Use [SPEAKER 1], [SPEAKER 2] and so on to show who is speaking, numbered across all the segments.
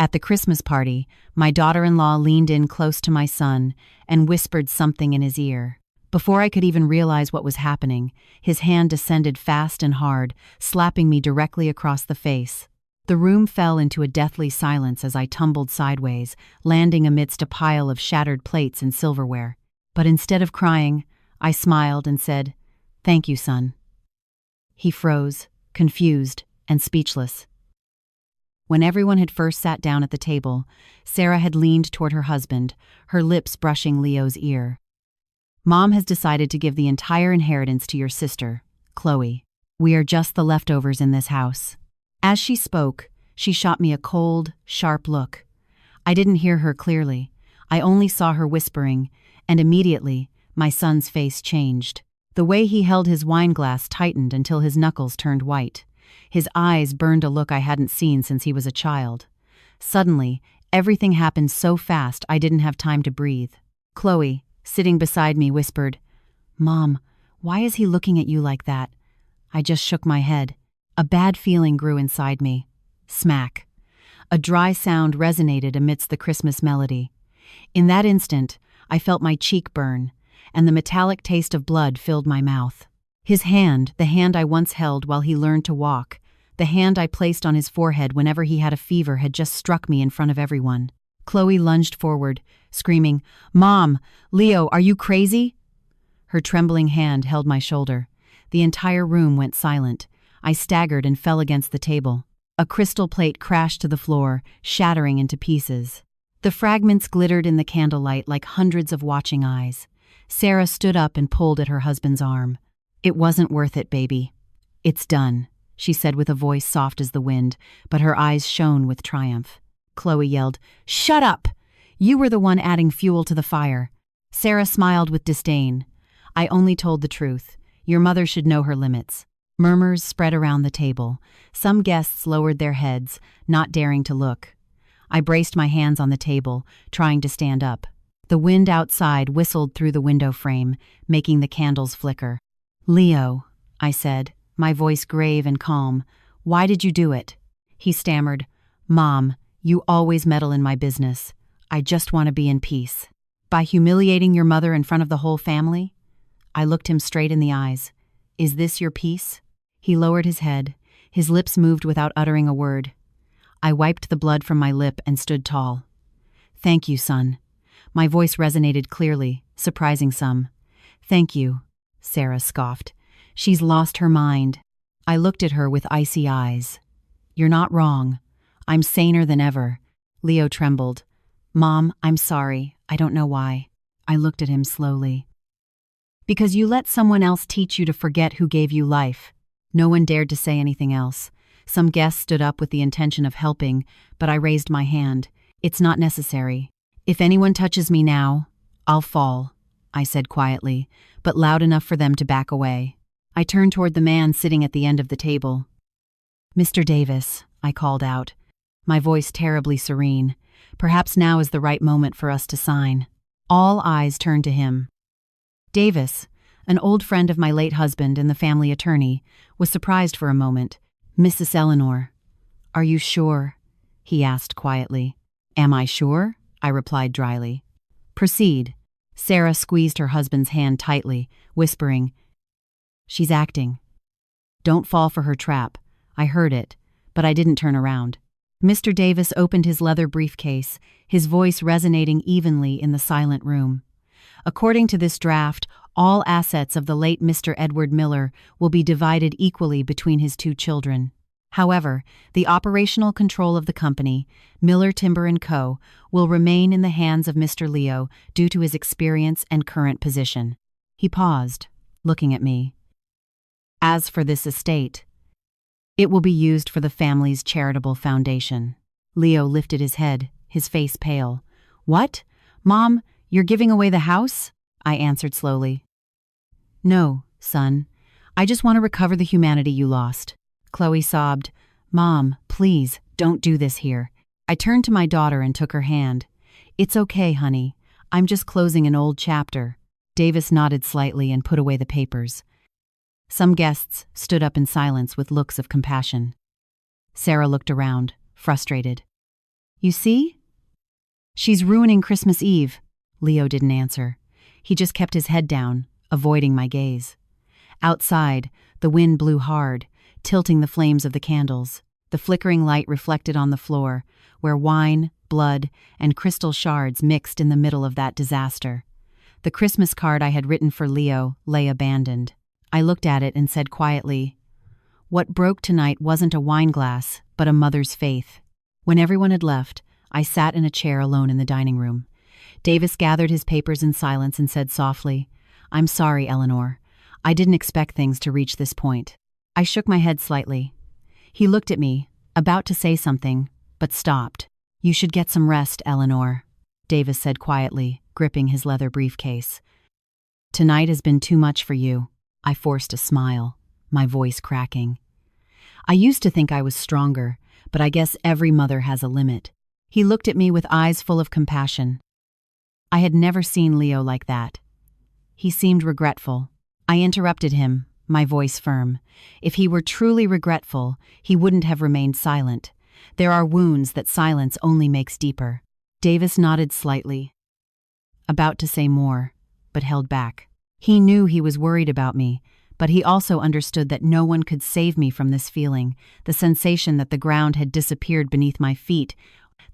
[SPEAKER 1] At the Christmas party, my daughter-in-law leaned in close to my son and whispered something in his ear. Before I could even realize what was happening, his hand descended fast and hard, slapping me directly across the face. The room fell into a deathly silence as I tumbled sideways, landing amidst a pile of shattered plates and silverware. But instead of crying, I smiled and said, "Thank you, son." He froze, confused and speechless. When everyone had first sat down at the table, Sarah had leaned toward her husband, her lips brushing Leo's ear. "Mom has decided to give the entire inheritance to your sister, Chloe. We are just the leftovers in this house." As she spoke, she shot me a cold, sharp look. I didn't hear her clearly. I only saw her whispering, and immediately, my son's face changed. The way he held his wine glass tightened until his knuckles turned white. His eyes burned a look I hadn't seen since he was a child. Suddenly, everything happened so fast I didn't have time to breathe. Chloe, sitting beside me, whispered, "Mom, why is he looking at you like that?" I just shook my head. A bad feeling grew inside me. Smack. A dry sound resonated amidst the Christmas melody. In that instant, I felt my cheek burn, and the metallic taste of blood filled my mouth. His hand, the hand I once held while he learned to walk, the hand I placed on his forehead whenever he had a fever, had just struck me in front of everyone. Chloe lunged forward, screaming, "Mom! Leo, are you crazy?" Her trembling hand held my shoulder. The entire room went silent. I staggered and fell against the table. A crystal plate crashed to the floor, shattering into pieces. The fragments glittered in the candlelight like hundreds of watching eyes. Sarah stood up and pulled at her husband's arm. "It wasn't worth it, baby. It's done," she said with a voice soft as the wind, but her eyes shone with triumph. Chloe yelled, "Shut up! You were the one adding fuel to the fire." Sarah smiled with disdain. "I only told the truth. Your mother should know her limits." Murmurs spread around the table. Some guests lowered their heads, not daring to look. I braced my hands on the table, trying to stand up. The wind outside whistled through the window frame, making the candles flicker. "Leo," I said, my voice grave and calm, "why did you do it?" He stammered, "Mom, you always meddle in my business. I just want to be in peace." "By humiliating your mother in front of the whole family?" I looked him straight in the eyes. "Is this your peace?" He lowered his head. His lips moved without uttering a word. I wiped the blood from my lip and stood tall. "Thank you, son." My voice resonated clearly, surprising some. "Thank you," Sarah scoffed. "She's lost her mind." I looked at her with icy eyes. "You're not wrong. I'm saner than ever." Leo trembled. "Mom, I'm sorry. I don't know why." I looked at him slowly. "Because you let someone else teach you to forget who gave you life." No one dared to say anything else. Some guests stood up with the intention of helping, but I raised my hand. "It's not necessary. If anyone touches me now, I'll fall," I said quietly, but loud enough for them to back away. I turned toward the man sitting at the end of the table. "Mr. Davis," I called out, my voice terribly serene. "Perhaps now is the right moment for us to sign." All eyes turned to him. Davis, an old friend of my late husband and the family attorney, was surprised for a moment. "Mrs. Eleanor, are you sure?" he asked quietly. "Am I sure?" I replied dryly. "Proceed." Sarah squeezed her husband's hand tightly, whispering, "She's acting. Don't fall for her trap." I heard it, but I didn't turn around. Mr. Davis opened his leather briefcase, his voice resonating evenly in the silent room. "According to this draft, all assets of the late Mr. Edward Miller will be divided equally between his two children. However, the operational control of the company, Miller Timber & Co., will remain in the hands of Mr. Leo due to his experience and current position." He paused, looking at me. "As for this estate, it will be used for the family's charitable foundation." Leo lifted his head, his face pale. "What? Mom, you're giving away the house?" I answered slowly. "No, son. I just want to recover the humanity you lost." Chloe sobbed, "Mom, please, don't do this here." I turned to my daughter and took her hand. "It's okay, honey. I'm just closing an old chapter." Davis nodded slightly and put away the papers. Some guests stood up in silence with looks of compassion. Sarah looked around, frustrated. You see? She's ruining Christmas Eve. Leo didn't answer. He just kept his head down, avoiding my gaze. Outside, the wind blew hard, tilting the flames of the candles. The flickering light reflected on the floor, where wine, blood, and crystal shards mixed in the middle of that disaster. The Christmas card I had written for Leo lay abandoned. I looked at it and said quietly, "What broke tonight wasn't a wine glass, but a mother's faith." When everyone had left, I sat in a chair alone in the dining room. Davis gathered his papers in silence and said softly, "I'm sorry, Eleanor. I didn't expect things to reach this point." I shook my head slightly. He looked at me, about to say something, but stopped. "You should get some rest, Eleanor," Davis said quietly, gripping his leather briefcase. "Tonight has been too much for you." I forced a smile, my voice cracking. I used to think I was stronger, but I guess every mother has a limit. He looked at me with eyes full of compassion. I had never seen Leo like that. He seemed regretful. I interrupted him, my voice firm. If he were truly regretful, he wouldn't have remained silent. There are wounds that silence only makes deeper. Davis nodded slightly, about to say more, but held back. He knew he was worried about me, but he also understood that no one could save me from this feeling, the sensation that the ground had disappeared beneath my feet,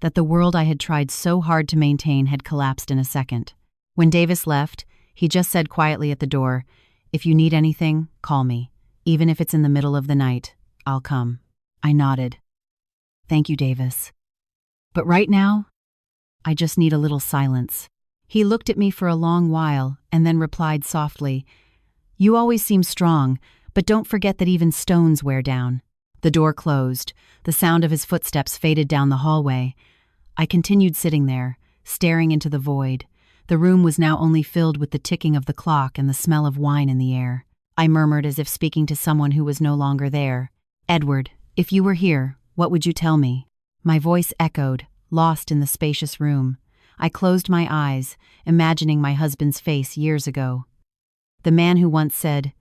[SPEAKER 1] that the world I had tried so hard to maintain had collapsed in a second. When Davis left, he just said quietly at the door, "If you need anything, call me. Even if it's in the middle of the night, I'll come." I nodded. "Thank you, Davis. But right now, I just need a little silence." He looked at me for a long while and then replied softly, "You always seem strong, but don't forget that even stones wear down." The door closed. The sound of his footsteps faded down the hallway. I continued sitting there, staring into the void. The room was now only filled with the ticking of the clock and the smell of wine in the air. I murmured as if speaking to someone who was no longer there, "Edward, if you were here, what would you tell me?" My voice echoed, lost in the spacious room. I closed my eyes, imagining my husband's face years ago. The man who once said,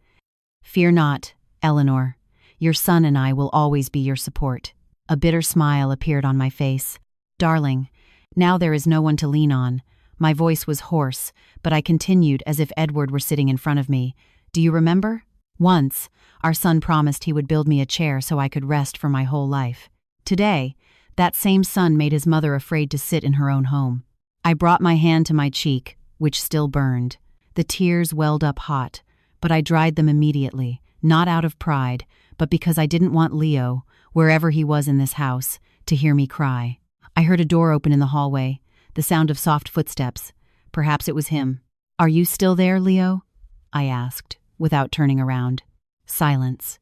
[SPEAKER 1] "Fear not, Eleanor. Your son and I will always be your support." A bitter smile appeared on my face. "Darling, now there is no one to lean on." My voice was hoarse, but I continued as if Edward were sitting in front of me. "Do you remember? Once, our son promised he would build me a chair so I could rest for my whole life. Today, that same son made his mother afraid to sit in her own home." I brought my hand to my cheek, which still burned. The tears welled up hot, but I dried them immediately, not out of pride, but because I didn't want Leo, wherever he was in this house, to hear me cry. I heard a door open in the hallway, the sound of soft footsteps. Perhaps it was him. "Are you still there, Leo?" I asked, without turning around. Silence.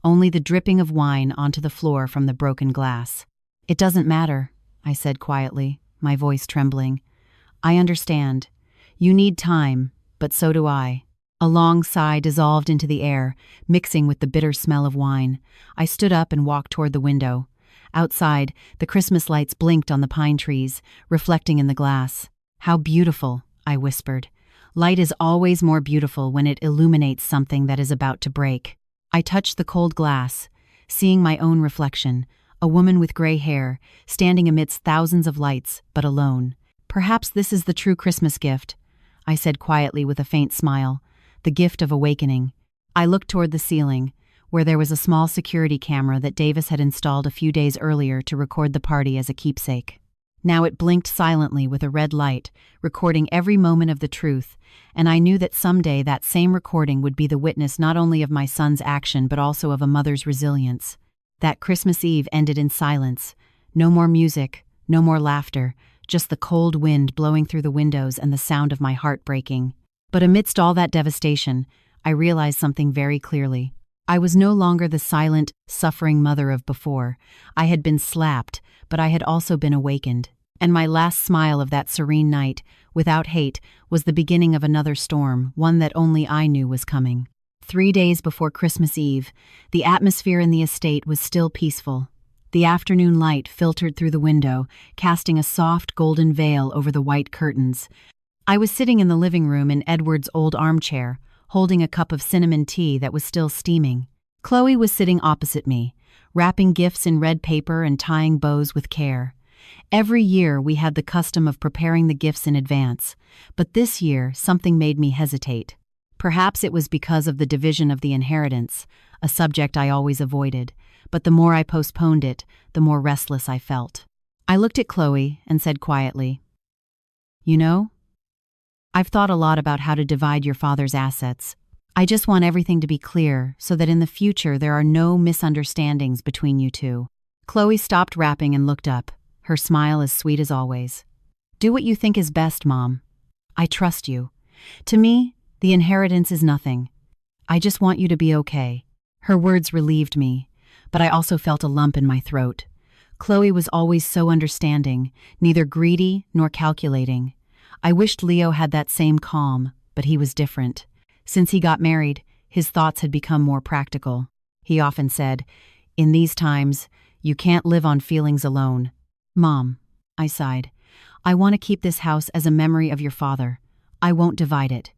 [SPEAKER 1] Only the dripping of wine onto the floor from the broken glass. "It doesn't matter," I said quietly, my voice trembling. "I understand. You need time, but so do I." A long sigh dissolved into the air, mixing with the bitter smell of wine. I stood up and walked toward the window. Outside, the Christmas lights blinked on the pine trees, reflecting in the glass. "How beautiful," I whispered. "Light is always more beautiful when it illuminates something that is about to break." I touched the cold glass, seeing my own reflection, a woman with gray hair, standing amidst thousands of lights, but alone. "Perhaps this is the true Christmas gift," I said quietly with a faint smile, "the gift of awakening." I looked toward the ceiling, where there was a small security camera that Davis had installed a few days earlier to record the party as a keepsake. Now it blinked silently with a red light, recording every moment of the truth, and I knew that someday that same recording would be the witness not only of my son's action but also of a mother's resilience. That Christmas Eve ended in silence. No more music, no more laughter, just the cold wind blowing through the windows and the sound of my heart breaking. But amidst all that devastation, I realized something very clearly. I was no longer the silent, suffering mother of before. I had been slapped, but I had also been awakened. And my last smile of that serene night, without hate, was the beginning of another storm, one that only I knew was coming. 3 days before Christmas Eve, the atmosphere in the estate was still peaceful. The afternoon light filtered through the window, casting a soft golden veil over the white curtains. I was sitting in the living room in Edward's old armchair, holding a cup of cinnamon tea that was still steaming. Chloe was sitting opposite me, wrapping gifts in red paper and tying bows with care. Every year we had the custom of preparing the gifts in advance, but this year something made me hesitate. Perhaps it was because of the division of the inheritance, a subject I always avoided, but the more I postponed it, the more restless I felt. I looked at Chloe and said quietly, "You know, I've thought a lot about how to divide your father's assets. I just want everything to be clear so that in the future there are no misunderstandings between you two." Chloe stopped rapping and looked up, her smile as sweet as always. "Do what you think is best, Mom. I trust you. To me, the inheritance is nothing. I just want you to be okay." Her words relieved me, but I also felt a lump in my throat. Chloe was always so understanding, neither greedy nor calculating. I wished Leo had that same calm, but he was different. Since he got married, his thoughts had become more practical. He often said, "In these times, you can't live on feelings alone." "Mom," I sighed, "I want to keep this house as a memory of your father. I won't divide it.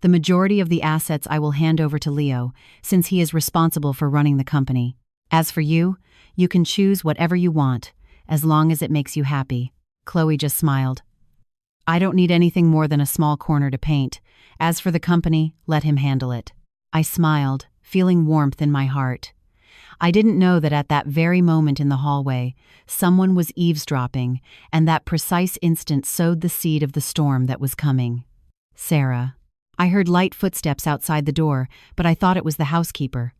[SPEAKER 1] The majority of the assets I will hand over to Leo, since he is responsible for running the company. As for you, you can choose whatever you want, as long as it makes you happy." Chloe just smiled. "I don't need anything more than a small corner to paint. As for the company, let him handle it." I smiled, feeling warmth in my heart. I didn't know that at that very moment in the hallway, someone was eavesdropping, and that precise instant sowed the seed of the storm that was coming. Sarah. I heard light footsteps outside the door, but I thought it was the housekeeper.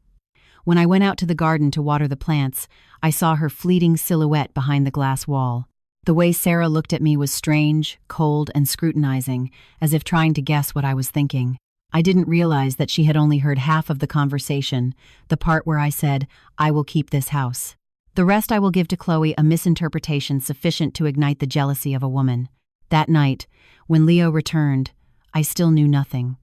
[SPEAKER 1] When I went out to the garden to water the plants, I saw her fleeting silhouette behind the glass wall. The way Sarah looked at me was strange, cold, and scrutinizing, as if trying to guess what I was thinking. I didn't realize that she had only heard half of the conversation, the part where I said, "I will keep this house." The rest I will give to Chloe, a misinterpretation sufficient to ignite the jealousy of a woman. That night, when Leo returned, I still knew nothing.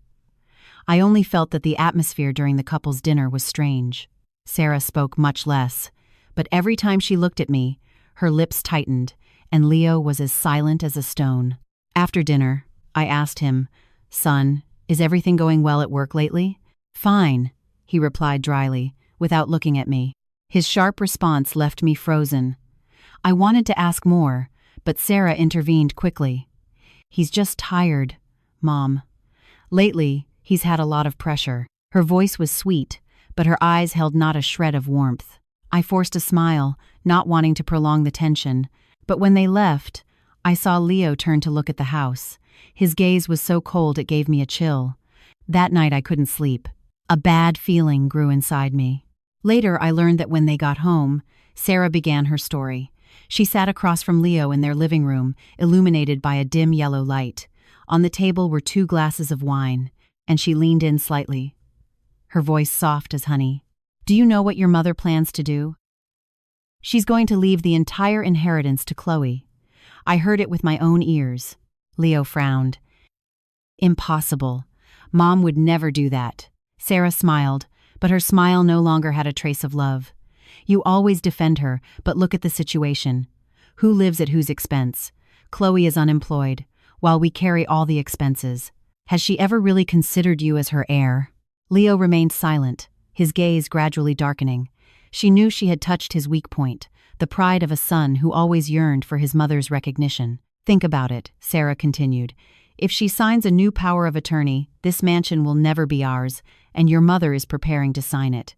[SPEAKER 1] I only felt that the atmosphere during the couple's dinner was strange. Sarah spoke much less, but every time she looked at me, her lips tightened, and Leo was as silent as a stone. After dinner, I asked him, "Son, is everything going well at work lately?" "Fine," he replied dryly, without looking at me. His sharp response left me frozen. I wanted to ask more, but Sarah intervened quickly. "He's just tired, Mom. Lately, he's had a lot of pressure." Her voice was sweet, but her eyes held not a shred of warmth. I forced a smile, not wanting to prolong the tension, but when they left, I saw Leo turn to look at the house. His gaze was so cold it gave me a chill. That night I couldn't sleep. A bad feeling grew inside me. Later I learned that when they got home, Sarah began her story. She sat across from Leo in their living room, illuminated by a dim yellow light. On the table were 2 glasses of wine, and she leaned in slightly, her voice soft as honey. "Do you know what your mother plans to do? She's going to leave the entire inheritance to Chloe. I heard it with my own ears." Leo frowned. "Impossible. Mom would never do that." Sarah smiled, but her smile no longer had a trace of love. "You always defend her, but look at the situation. Who lives at whose expense? Chloe is unemployed, while we carry all the expenses. Has she ever really considered you as her heir?" Leo remained silent, his gaze gradually darkening. She knew she had touched his weak point, the pride of a son who always yearned for his mother's recognition. "Think about it," Sarah continued. "If she signs a new power of attorney, this mansion will never be ours, and your mother is preparing to sign it.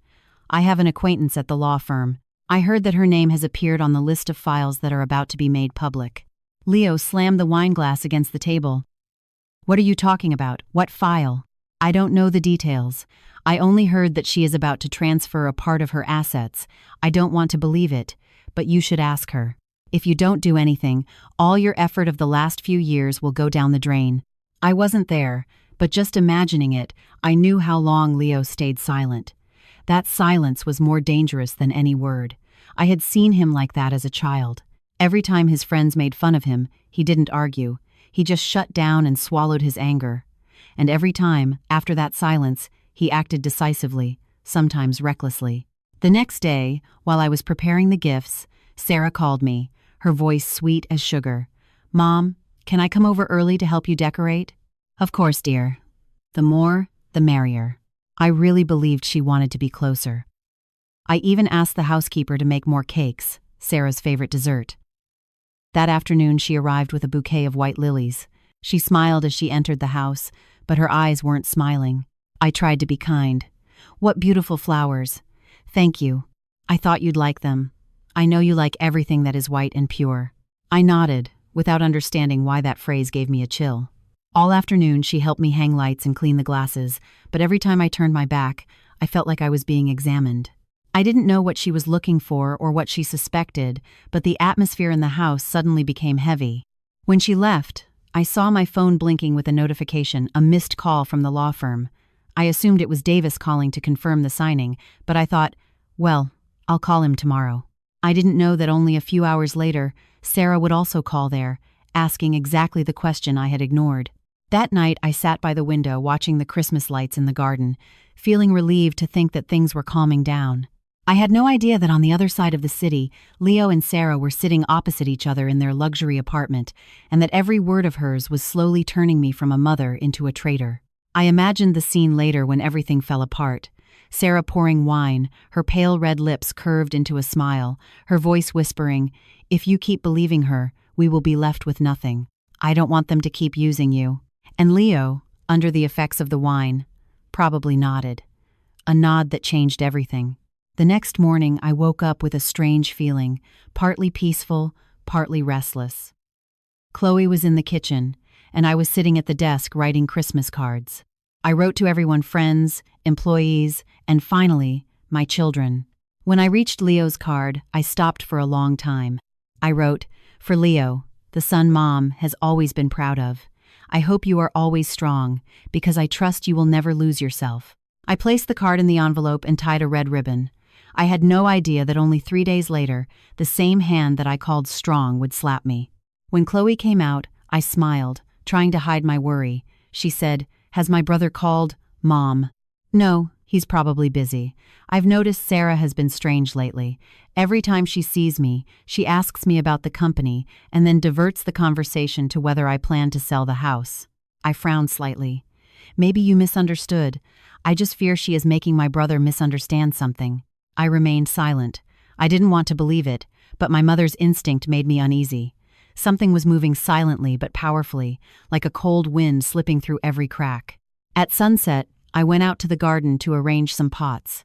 [SPEAKER 1] I have an acquaintance at the law firm. I heard that her name has appeared on the list of files that are about to be made public." Leo slammed the wineglass against the table. "What are you talking about? What file?" "I don't know the details. I only heard that she is about to transfer a part of her assets. I don't want to believe it, but you should ask her. If you don't do anything, all your effort of the last few years will go down the drain." I wasn't there, but just imagining it, I knew how long Leo stayed silent. That silence was more dangerous than any word. I had seen him like that as a child. Every time his friends made fun of him, he didn't argue. He just shut down and swallowed his anger. And every time, after that silence, he acted decisively, sometimes recklessly. The next day, while I was preparing the gifts, Sarah called me, her voice sweet as sugar. "Mom, can I come over early to help you decorate?" "Of course, dear. The more, the merrier." I really believed she wanted to be closer. I even asked the housekeeper to make more cakes, Sarah's favorite dessert. That afternoon she arrived with a bouquet of white lilies. She smiled as she entered the house, but her eyes weren't smiling. I tried to be kind. "What beautiful flowers. Thank you. I thought you'd like them. I know you like everything that is white and pure." I nodded, without understanding why that phrase gave me a chill. All afternoon she helped me hang lights and clean the glasses, but every time I turned my back, I felt like I was being examined. I didn't know what she was looking for or what she suspected, but the atmosphere in the house suddenly became heavy. When she left, I saw my phone blinking with a notification, a missed call from the law firm. I assumed it was Davis calling to confirm the signing, but I thought, well, I'll call him tomorrow. I didn't know that only a few hours later, Sarah would also call there, asking exactly the question I had ignored. That night, I sat by the window watching the Christmas lights in the garden, feeling relieved to think that things were calming down. I had no idea that on the other side of the city, Leo and Sarah were sitting opposite each other in their luxury apartment, and that every word of hers was slowly turning me from a mother into a traitor. I imagined the scene later when everything fell apart. Sarah pouring wine, her pale red lips curved into a smile, her voice whispering, "If you keep believing her, we will be left with nothing. I don't want them to keep using you." And Leo, under the effects of the wine, probably nodded. A nod that changed everything. The next morning, I woke up with a strange feeling, partly peaceful, partly restless. Chloe was in the kitchen, and I was sitting at the desk writing Christmas cards. I wrote to everyone, friends, employees, and finally, my children. When I reached Leo's card, I stopped for a long time. I wrote, "For Leo, the son Mom has always been proud of. I hope you are always strong, because I trust you will never lose yourself." I placed the card in the envelope and tied a red ribbon. I had no idea that only 3 days later, the same hand that I called strong would slap me. When Chloe came out, I smiled, trying to hide my worry. She said, "Has my brother called, Mom?" "No, he's probably busy. I've noticed Sarah has been strange lately. Every time she sees me, she asks me about the company and then diverts the conversation to whether I plan to sell the house." I frowned slightly. "Maybe you misunderstood. I just fear she is making my brother misunderstand something." I remained silent. I didn't want to believe it, but my mother's instinct made me uneasy. Something was moving silently but powerfully, like a cold wind slipping through every crack. At sunset, I went out to the garden to arrange some pots.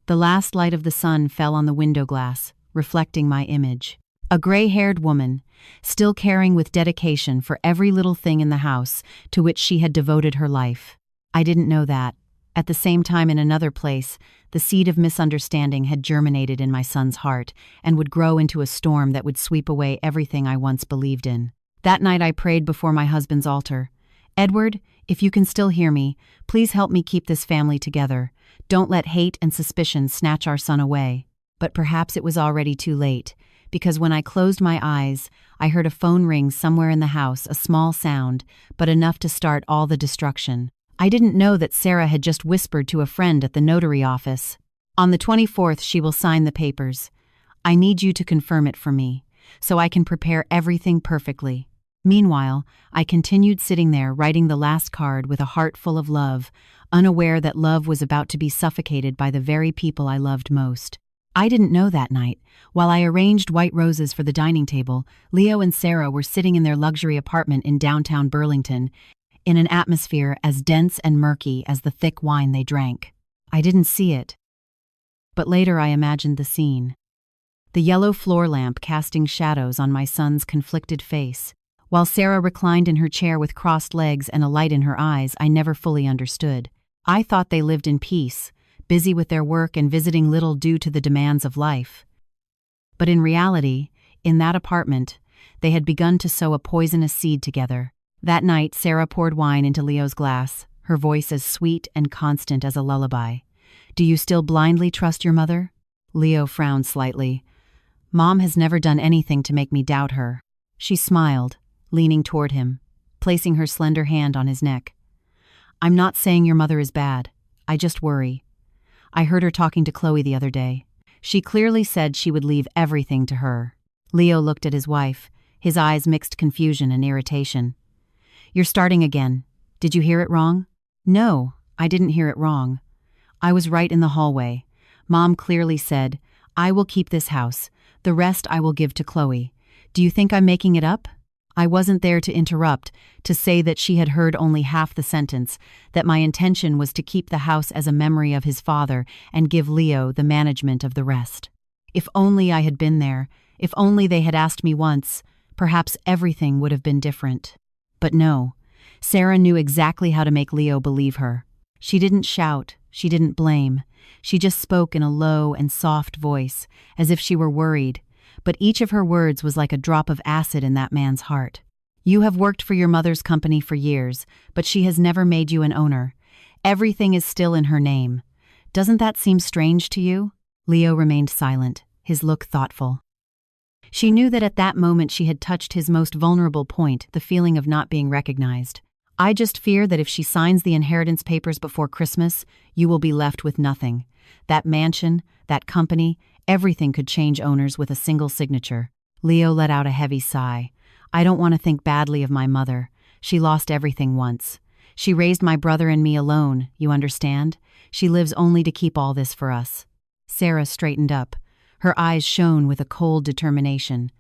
[SPEAKER 1] The last light of the sun fell on the window glass, reflecting my image. A gray-haired woman, still caring with dedication for every little thing in the house to which she had devoted her life. I didn't know that. At the same time, in another place, the seed of misunderstanding had germinated in my son's heart and would grow into a storm that would sweep away everything I once believed in. That night I prayed before my husband's altar. "Edward, if you can still hear me, please help me keep this family together. Don't let hate and suspicion snatch our son away." But perhaps it was already too late, because when I closed my eyes, I heard a phone ring somewhere in the house, a small sound, but enough to start all the destruction. I didn't know that Sarah had just whispered to a friend at the notary office. "On the 24th, she will sign the papers. I need you to confirm it for me, so I can prepare everything perfectly." Meanwhile, I continued sitting there writing the last card with a heart full of love, unaware that love was about to be suffocated by the very people I loved most. I didn't know that night. While I arranged white roses for the dining table, Leo and Sarah were sitting in their luxury apartment in downtown Burlington, in an atmosphere as dense and murky as the thick wine they drank. I didn't see it. But later I imagined the scene. The yellow floor lamp casting shadows on my son's conflicted face, while Sarah reclined in her chair with crossed legs and a light in her eyes I never fully understood. I thought they lived in peace, busy with their work and visiting little due to the demands of life. But in reality, in that apartment, they had begun to sow a poisonous seed together. That night, Sarah poured wine into Leo's glass, her voice as sweet and constant as a lullaby. "Do you still blindly trust your mother?" Leo frowned slightly. "Mom has never done anything to make me doubt her." She smiled, leaning toward him, placing her slender hand on his neck. "I'm not saying your mother is bad. I just worry. I heard her talking to Chloe the other day. She clearly said she would leave everything to her." Leo looked at his wife, his eyes mixed confusion and irritation. "You're starting again. Did you hear it wrong?" "No, I didn't hear it wrong. I was right in the hallway. Mom clearly said, 'I will keep this house. The rest I will give to Chloe. Do you think I'm making it up? I wasn't there to interrupt, to say that she had heard only half the sentence, that my intention was to keep the house as a memory of his father and give Leo the management of the rest. If only I had been there, if only they had asked me once, perhaps everything would have been different. But no, Sarah knew exactly how to make Leo believe her. She didn't shout, she didn't blame. She just spoke in a low and soft voice, as if she were worried, but each of her words was like a drop of acid in that man's heart. You have worked for your mother's company for years, but she has never made you an owner. Everything is still in her name. Doesn't that seem strange to you? Leo remained silent, his look thoughtful. She knew that at that moment she had touched his most vulnerable point, the feeling of not being recognized. I just fear that if she signs the inheritance papers before Christmas, you will be left with nothing. That mansion, that company, everything could change owners with a single signature. Leo let out a heavy sigh. I don't want to think badly of my mother. She lost everything once. She raised my brother and me alone, you understand? She lives only to keep all this for us. Sarah straightened up. Her eyes shone with a cold determination.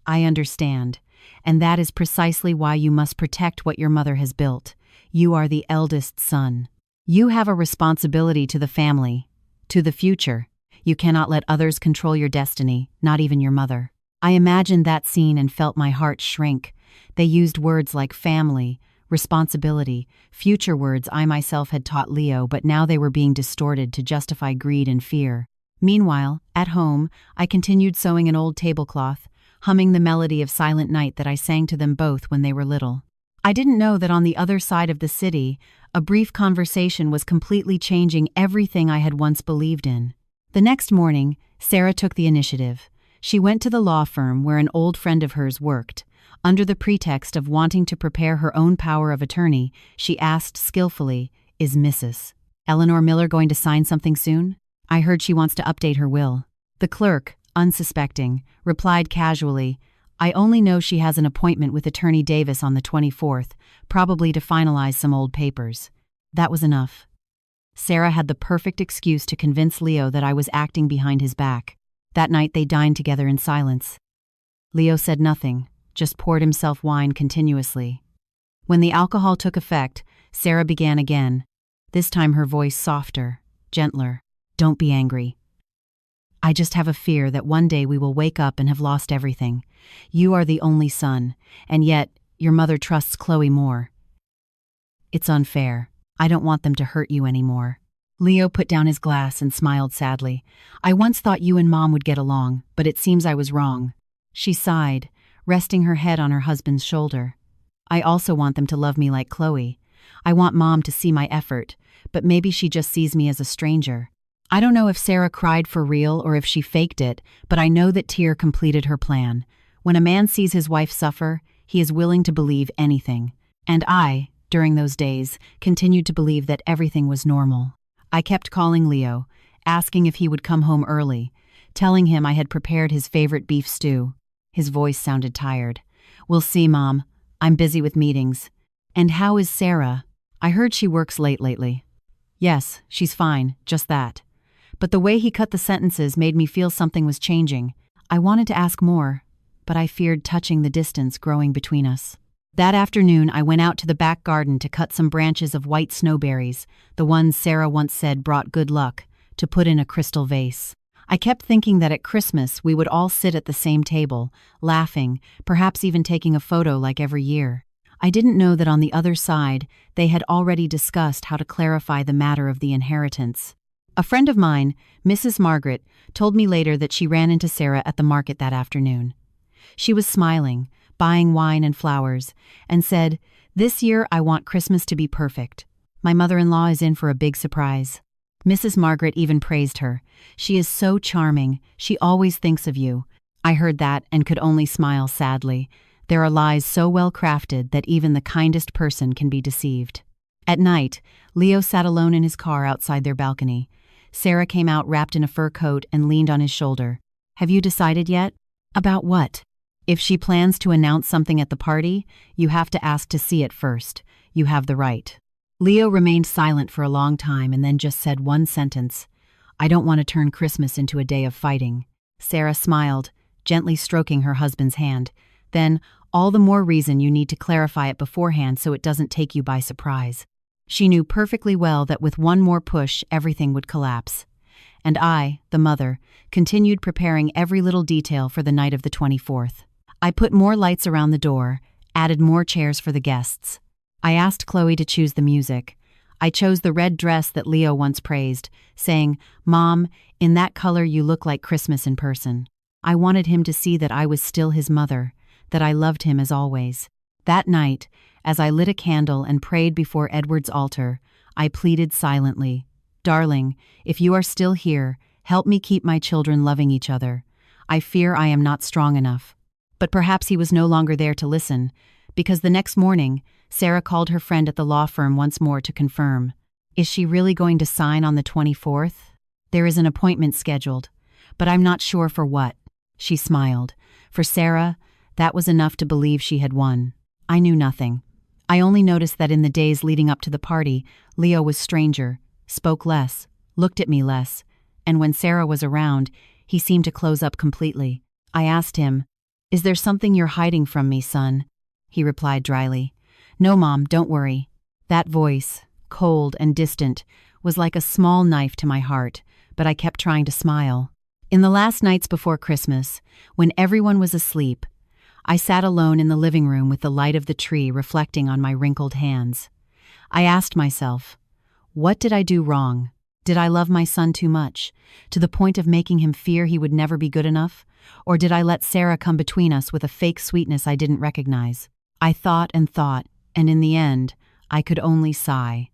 [SPEAKER 1] I understand. And that is precisely why you must protect what your mother has built. You are the eldest son. You have a responsibility to the family, to the future. You cannot let others control your destiny, not even your mother. I imagined that scene and felt my heart shrink. They used words like family, responsibility, future words I myself had taught Leo, but now they were being distorted to justify greed and fear. Meanwhile, at home, I continued sewing an old tablecloth, humming the melody of Silent Night that I sang to them both when they were little. I didn't know that on the other side of the city, a brief conversation was completely changing everything I had once believed in. The next morning, Sarah took the initiative. She went to the law firm where an old friend of hers worked. Under the pretext of wanting to prepare her own power of attorney, she asked skillfully, "Is Mrs. Eleanor Miller going to sign something soon? I heard she wants to update her will." The clerk, unsuspecting, replied casually, "I only know she has an appointment with Attorney Davis on the 24th, probably to finalize some old papers." That was enough. Sarah had the perfect excuse to convince Leo that I was acting behind his back. That night they dined together in silence. Leo said nothing, just poured himself wine continuously. When the alcohol took effect, Sarah began again, this time her voice softer, gentler. "Don't be angry. I just have a fear that one day we will wake up and have lost everything. You are the only son, and yet your mother trusts Chloe more. It's unfair. I don't want them to hurt you anymore." Leo put down his glass and smiled sadly. "I once thought you and Mom would get along, but it seems I was wrong." She sighed, resting her head on her husband's shoulder. "I also want them to love me like Chloe. I want Mom to see my effort, but maybe she just sees me as a stranger." I don't know if Sarah cried for real or if she faked it, but I know that Tyr completed her plan. When a man sees his wife suffer, he is willing to believe anything. And I, during those days, continued to believe that everything was normal. I kept calling Leo, asking if he would come home early, telling him I had prepared his favorite beef stew. His voice sounded tired. "We'll see, Mom. I'm busy with meetings." "And how is Sarah? I heard she works late lately." "Yes, she's fine, just that." But the way he cut the sentences made me feel something was changing. I wanted to ask more, but I feared touching the distance growing between us. That afternoon, I went out to the back garden to cut some branches of white snowberries, the ones Sarah once said brought good luck, to put in a crystal vase. I kept thinking that at Christmas we would all sit at the same table, laughing, perhaps even taking a photo like every year. I didn't know that on the other side, they had already discussed how to clarify the matter of the inheritance. A friend of mine, Mrs. Margaret, told me later that she ran into Sarah at the market that afternoon. She was smiling, buying wine and flowers, and said, "This year I want Christmas to be perfect. My mother-in-law is in for a big surprise." Mrs. Margaret even praised her. "She is so charming. She always thinks of you." I heard that and could only smile sadly. There are lies so well crafted that even the kindest person can be deceived. At night, Leo sat alone in his car outside their balcony. Sarah came out wrapped in a fur coat and leaned on his shoulder. "Have you decided yet?" "About what?" "If she plans to announce something at the party, you have to ask to see it first. You have the right." Leo remained silent for a long time and then just said one sentence. "I don't want to turn Christmas into a day of fighting." Sarah smiled. gently stroking her husband's hand. Then, all the more reason you need to clarify it beforehand so it doesn't take you by surprise. She knew perfectly well that with one more push, everything would collapse. And I, the mother, continued preparing every little detail for the night of the 24th. I put more lights around the door, added more chairs for the guests. I asked Chloe to choose the music. I chose the red dress that Leo once praised, saying, "Mom, in that color you look like Christmas in person." I wanted him to see that I was still his mother, that I loved him as always. That night, as I lit a candle and prayed before Edward's altar, I pleaded silently, "Darling, if you are still here, help me keep my children loving each other. I fear I am not strong enough." But perhaps he was no longer there to listen, because the next morning, Sarah called her friend at the law firm once more to confirm. "Is she really going to sign on the 24th? There is an appointment scheduled, but I'm not sure for what." She smiled. For Sarah, that was enough to believe she had won. I knew nothing. I only noticed that in the days leading up to the party, Leo was stranger, spoke less, looked at me less, and when Sarah was around, he seemed to close up completely. I asked him, "Is there something you're hiding from me, son?" He replied dryly, "No, Mom, don't worry." That voice, cold and distant, was like a small knife to my heart, but I kept trying to smile. In the last nights before Christmas, when everyone was asleep, I sat alone in the living room with the light of the tree reflecting on my wrinkled hands. I asked myself, what did I do wrong? Did I love my son too much, to the point of making him fear he would never be good enough? Or did I let Sarah come between us with a fake sweetness I didn't recognize? I thought, and in the end, I could only sigh.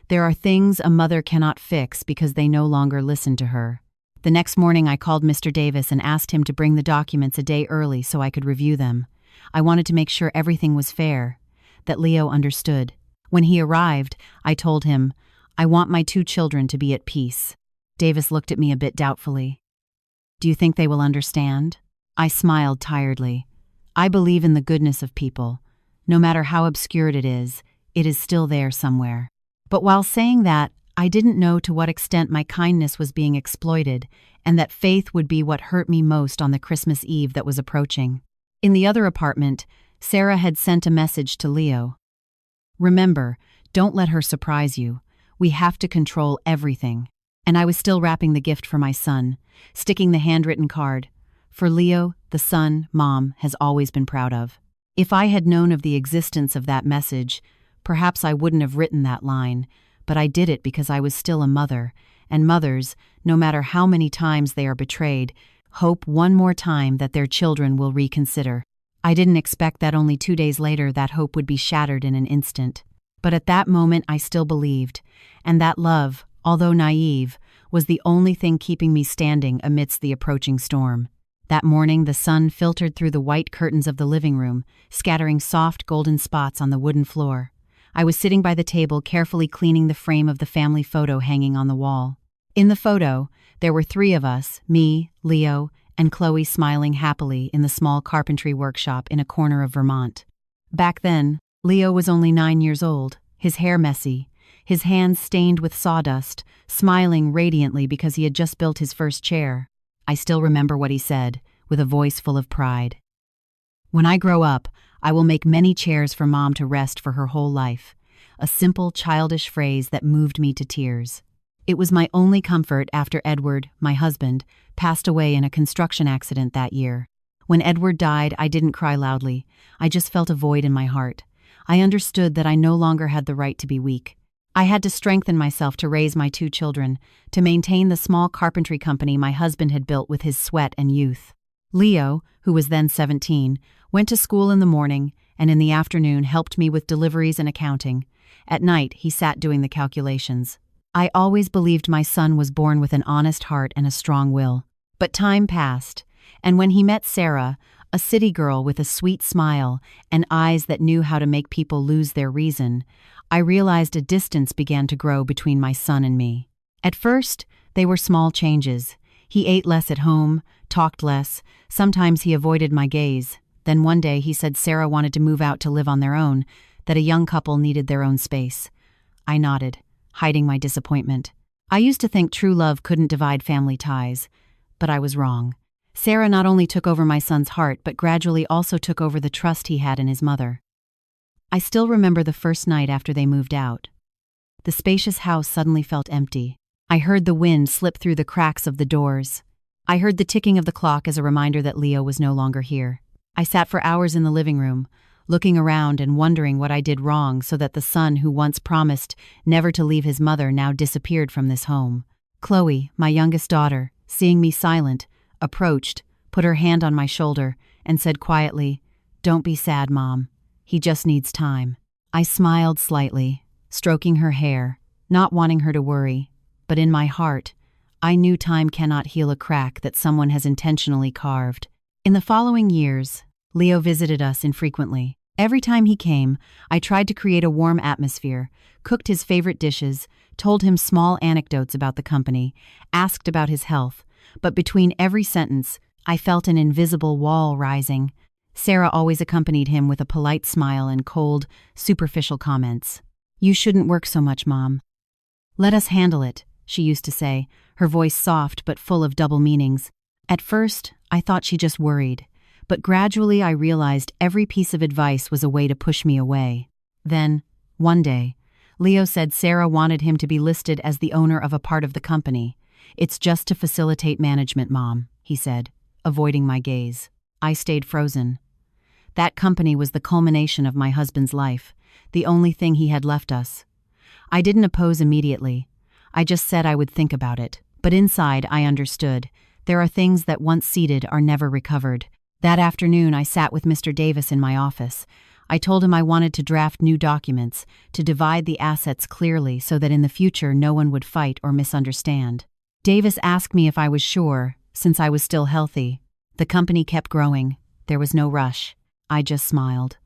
[SPEAKER 1] There are things a mother cannot fix because they no longer listen to her. The next morning I called Mr. Davis and asked him to bring the documents a day early so I could review them. I wanted to make sure everything was fair, that Leo understood. When he arrived, I told him, "I want my 2 children to be at peace." Davis looked at me a bit doubtfully. "Do you think they will understand?" I smiled tiredly. I believe in the goodness of people. No matter how obscure it is still there somewhere. But while saying that, I didn't know to what extent my kindness was being exploited, and that faith would be what hurt me most on the Christmas Eve that was approaching. In the other apartment, Sarah had sent a message to Leo. "Remember, don't let her surprise you. We have to control everything." And I was still wrapping the gift for my son, sticking the handwritten card. For Leo, the son Mom has always been proud of. If I had known of the existence of that message, perhaps I wouldn't have written that line, but I did it because I was still a mother, and mothers, no matter how many times they are betrayed, hope one more time that their children will reconsider. I didn't expect that only 2 days later that hope would be shattered in an instant. But at that moment I still believed, and that love, although naive, was the only thing keeping me standing amidst the approaching storm. That morning the sun filtered through the white curtains of the living room, scattering soft golden spots on the wooden floor. I was sitting by the table carefully cleaning the frame of the family photo hanging on the wall. In the photo, there were 3 of us, me, Leo, and Chloe smiling happily in the small carpentry workshop in a corner of Vermont. Back then, Leo was only 9 years old, his hair messy, his hands stained with sawdust, smiling radiantly because he had just built his first chair. I still remember what he said, with a voice full of pride. "When I grow up, I will make many chairs for Mom to rest for her whole life." A simple, childish phrase that moved me to tears. It was my only comfort after Edward, my husband, passed away in a construction accident that year. When Edward died, I didn't cry loudly. I just felt a void in my heart. I understood that I no longer had the right to be weak. I had to strengthen myself to raise my 2 children, to maintain the small carpentry company my husband had built with his sweat and youth. Leo, who was then 17, went to school in the morning and in the afternoon helped me with deliveries and accounting. At night, he sat doing the calculations. I always believed my son was born with an honest heart and a strong will. But time passed, and when he met Sarah, a city girl with a sweet smile and eyes that knew how to make people lose their reason, I realized a distance began to grow between my son and me. At first, they were small changes. He ate less at home, talked less, sometimes he avoided my gaze. Then one day he said Sarah wanted to move out to live on their own, that a young couple needed their own space. I nodded, hiding my disappointment. I used to think true love couldn't divide family ties, but I was wrong. Sarah not only took over my son's heart but gradually also took over the trust he had in his mother. I still remember the first night after they moved out. The spacious house suddenly felt empty. I heard the wind slip through the cracks of the doors. I heard the ticking of the clock as a reminder that Leo was no longer here. I sat for hours in the living room, looking around and wondering what I did wrong so that the son who once promised never to leave his mother now disappeared from this home. Chloe, my youngest daughter, seeing me silent, approached, put her hand on my shoulder, and said quietly, "Don't be sad, Mom. He just needs time." I smiled slightly, stroking her hair, not wanting her to worry, but in my heart, I knew time cannot heal a crack that someone has intentionally carved. In the following years, Leo visited us infrequently. Every time he came, I tried to create a warm atmosphere, cooked his favorite dishes, told him small anecdotes about the company, asked about his health, but between every sentence, I felt an invisible wall rising. Sarah always accompanied him with a polite smile and cold, superficial comments. "You shouldn't work so much, Mom. Let us handle it," she used to say, her voice soft but full of double meanings. At first, I thought she just worried, but gradually I realized every piece of advice was a way to push me away. Then, one day, Leo said Sarah wanted him to be listed as the owner of a part of the company. "It's just to facilitate management, Mom," he said, avoiding my gaze. I stayed frozen. That company was the culmination of my husband's life, the only thing he had left us. I didn't oppose immediately. I just said I would think about it. But inside, I understood. There are things that once seeded are never recovered. That afternoon, I sat with Mr. Davis in my office. I told him I wanted to draft new documents, to divide the assets clearly so that in the future no one would fight or misunderstand. Davis asked me if I was sure, since I was still healthy. The company kept growing. There was no rush. I just smiled.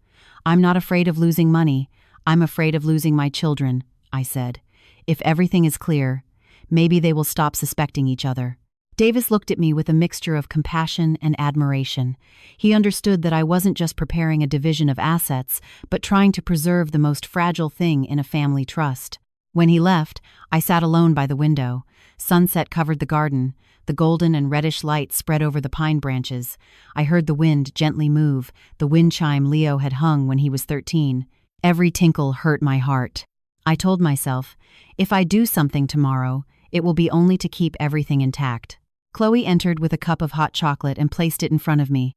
[SPEAKER 1] "I'm not afraid of losing money. I'm afraid of losing my children," I said. "If everything is clear, maybe they will stop suspecting each other." Davis looked at me with a mixture of compassion and admiration. He understood that I wasn't just preparing a division of assets, but trying to preserve the most fragile thing in a family trust. When he left, I sat alone by the window. Sunset covered the garden. The golden and reddish light spread over the pine branches. I heard the wind gently move, the wind chime Leo had hung when he was 13. Every tinkle hurt my heart. I told myself, if I do something tomorrow, it will be only to keep everything intact. Chloe entered with a cup of hot chocolate and placed it in front of me.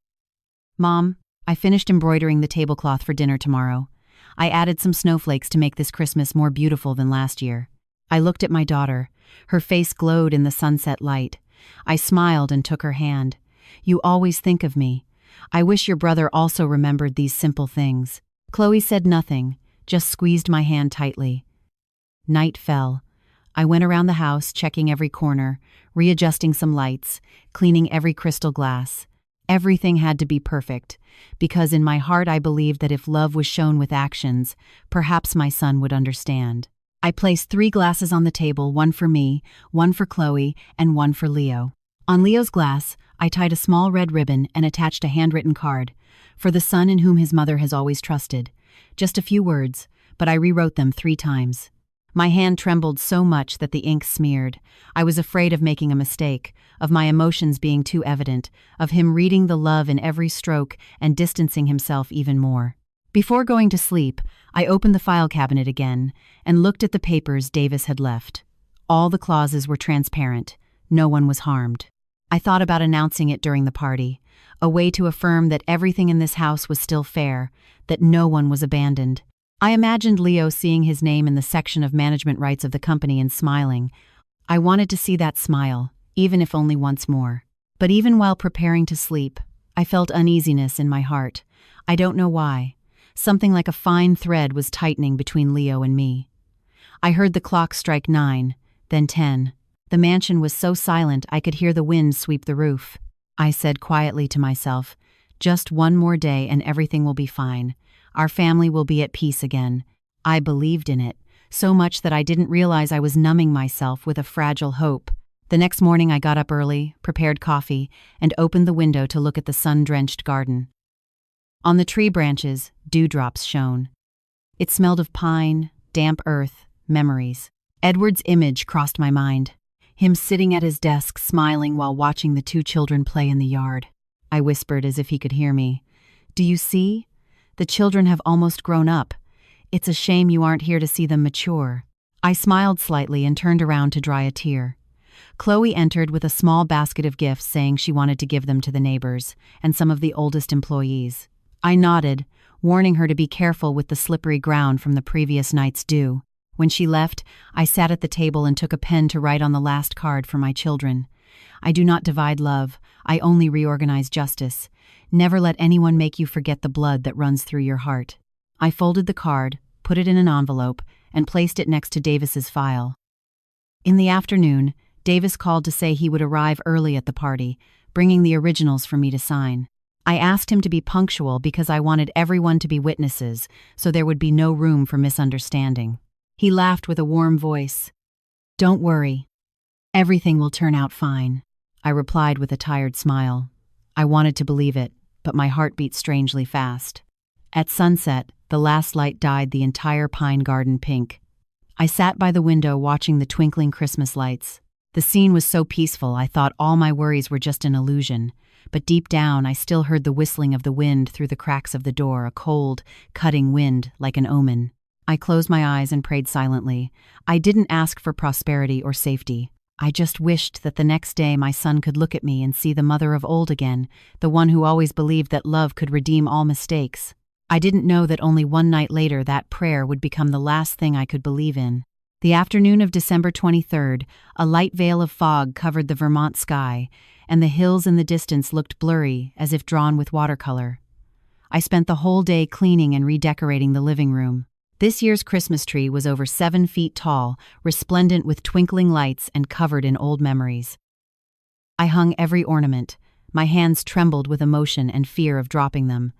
[SPEAKER 1] "Mom, I finished embroidering the tablecloth for dinner tomorrow. I added some snowflakes to make this Christmas more beautiful than last year." I looked at my daughter. Her face glowed in the sunset light. I smiled and took her hand. "You always think of me. I wish your brother also remembered these simple things." Chloe said nothing, just squeezed my hand tightly. Night fell. I went around the house, checking every corner, readjusting some lights, cleaning every crystal glass. Everything had to be perfect, because in my heart I believed that if love was shown with actions, perhaps my son would understand. I placed 3 glasses on the table, one for me, one for Chloe, and one for Leo. On Leo's glass, I tied a small red ribbon and attached a handwritten card, "For the son in whom his mother has always trusted." Just a few words, but I rewrote them 3 times. My hand trembled so much that the ink smeared. I was afraid of making a mistake, of my emotions being too evident, of him reading the love in every stroke and distancing himself even more. Before going to sleep, I opened the file cabinet again and looked at the papers Davis had left. All the clauses were transparent. No one was harmed. I thought about announcing it during the party, a way to affirm that everything in this house was still fair, that no one was abandoned. I imagined Leo seeing his name in the section of management rights of the company and smiling. I wanted to see that smile, even if only once more. But even while preparing to sleep, I felt uneasiness in my heart. I don't know why. Something like a fine thread was tightening between Leo and me. I heard the clock strike 9, then 10. The mansion was so silent I could hear the wind sweep the roof. I said quietly to myself, "Just one more day and everything will be fine. Our family will be at peace again." I believed in it, so much that I didn't realize I was numbing myself with a fragile hope. The next morning I got up early, prepared coffee, and opened the window to look at the sun-drenched garden. On the tree branches, dewdrops shone. It smelled of pine, damp earth, memories. Edward's image crossed my mind. Him sitting at his desk smiling while watching the two children play in the yard. I whispered as if he could hear me. Do you see? The children have almost grown up. It's a shame you aren't here to see them mature. I smiled slightly and turned around to dry a tear. Chloe entered with a small basket of gifts, saying she wanted to give them to the neighbors and some of the oldest employees. I nodded, warning her to be careful with the slippery ground from the previous night's dew. When she left, I sat at the table and took a pen to write on the last card for my children. I do not divide love, I only reorganize justice. Never let anyone make you forget the blood that runs through your heart. I folded the card, put it in an envelope, and placed it next to Davis's file. In the afternoon, Davis called to say he would arrive early at the party, bringing the originals for me to sign. I asked him to be punctual because I wanted everyone to be witnesses, so there would be no room for misunderstanding. He laughed with a warm voice. Don't worry. Everything will turn out fine, I replied with a tired smile. I wanted to believe it, but my heart beat strangely fast. At sunset, the last light dyed the entire pine garden pink. I sat by the window watching the twinkling Christmas lights. The scene was so peaceful I thought all my worries were just an illusion, but deep down I still heard the whistling of the wind through the cracks of the door, a cold, cutting wind like an omen. I closed my eyes and prayed silently. I didn't ask for prosperity or safety. I just wished that the next day my son could look at me and see the mother of old again, the one who always believed that love could redeem all mistakes. I didn't know that only one night later that prayer would become the last thing I could believe in. The afternoon of December 23rd, a light veil of fog covered the Vermont sky, and the hills in the distance looked blurry, as if drawn with watercolor. I spent the whole day cleaning and redecorating the living room. This year's Christmas tree was over 7 feet tall, resplendent with twinkling lights and covered in old memories. I hung every ornament. My hands trembled with emotion and fear of dropping them.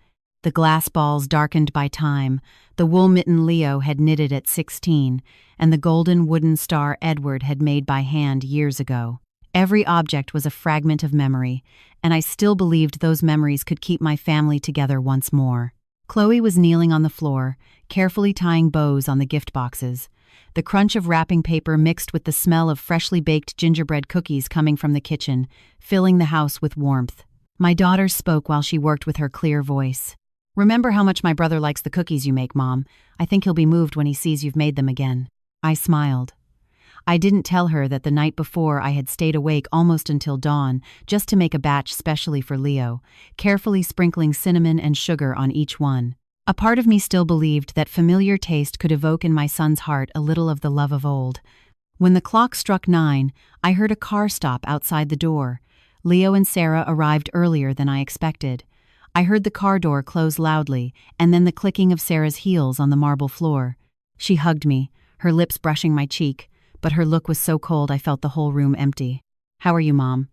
[SPEAKER 1] The glass balls darkened by time, the wool mitten Leo had knitted at 16, and the golden wooden star Edward had made by hand years ago. Every object was a fragment of memory, and I still believed those memories could keep my family together once more. Chloe was kneeling on the floor, carefully tying bows on the gift boxes. The crunch of wrapping paper mixed with the smell of freshly baked gingerbread cookies coming from the kitchen, filling the house with warmth. My daughter spoke while she worked with her clear voice. Remember how much my brother likes the cookies you make, Mom. I think he'll be moved when he sees you've made them again. I smiled. I didn't tell her that the night before I had stayed awake almost until dawn just to make a batch specially for Leo, carefully sprinkling cinnamon and sugar on each one. A part of me still believed that familiar taste could evoke in my son's heart a little of the love of old. When the clock struck 9, I heard a car stop outside the door. Leo and Sarah arrived earlier than I expected. I heard the car door close loudly, and then the clicking of Sarah's heels on the marble floor. She hugged me, her lips brushing my cheek, but her look was so cold I felt the whole room empty. How are you, Mom?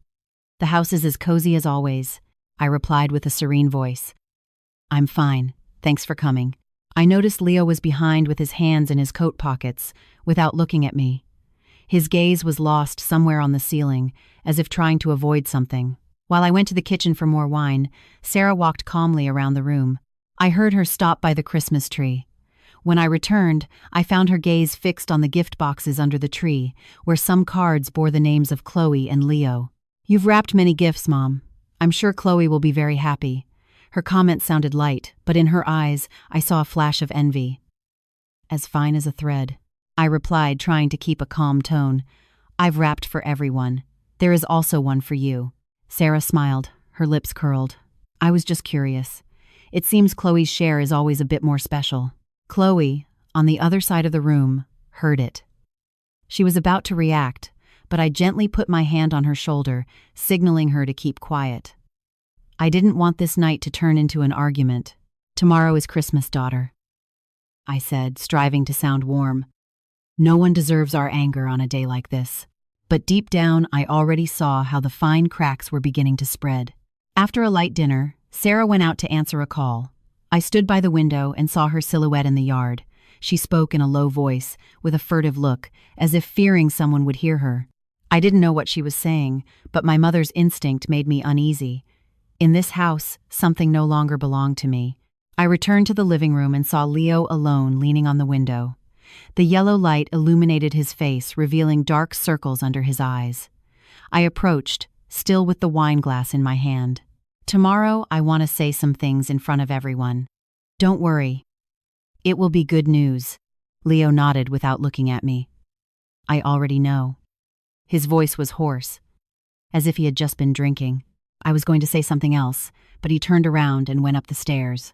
[SPEAKER 1] The house is as cozy as always, I replied with a serene voice. I'm fine, thanks for coming. I noticed Leo was behind with his hands in his coat pockets, without looking at me. His gaze was lost somewhere on the ceiling, as if trying to avoid something. While I went to the kitchen for more wine, Sarah walked calmly around the room. I heard her stop by the Christmas tree. When I returned, I found her gaze fixed on the gift boxes under the tree, where some cards bore the names of Chloe and Leo. You've wrapped many gifts, Mom. I'm sure Chloe will be very happy. Her comment sounded light, but in her eyes, I saw a flash of envy. As fine as a thread, I replied, trying to keep a calm tone. I've wrapped for everyone. There is also one for you. Sarah smiled, her lips curled. I was just curious. It seems Chloe's share is always a bit more special. Chloe, on the other side of the room, heard it. She was about to react, but I gently put my hand on her shoulder, signaling her to keep quiet. I didn't want this night to turn into an argument. Tomorrow is Christmas, daughter, I said, striving to sound warm. No one deserves our anger on a day like this. But deep down, I already saw how the fine cracks were beginning to spread. After a light dinner, Sarah went out to answer a call. I stood by the window and saw her silhouette in the yard. She spoke in a low voice, with a furtive look, as if fearing someone would hear her. I didn't know what she was saying, but my mother's instinct made me uneasy. In this house, something no longer belonged to me. I returned to the living room and saw Leo alone leaning on the window. The yellow light illuminated his face, revealing dark circles under his eyes. I approached, still with the wine glass in my hand. "Tomorrow, I want to say some things in front of everyone. Don't worry. It will be good news." Leo nodded without looking at me. "I already know." His voice was hoarse, as if he had just been drinking. I was going to say something else, but he turned around and went up the stairs.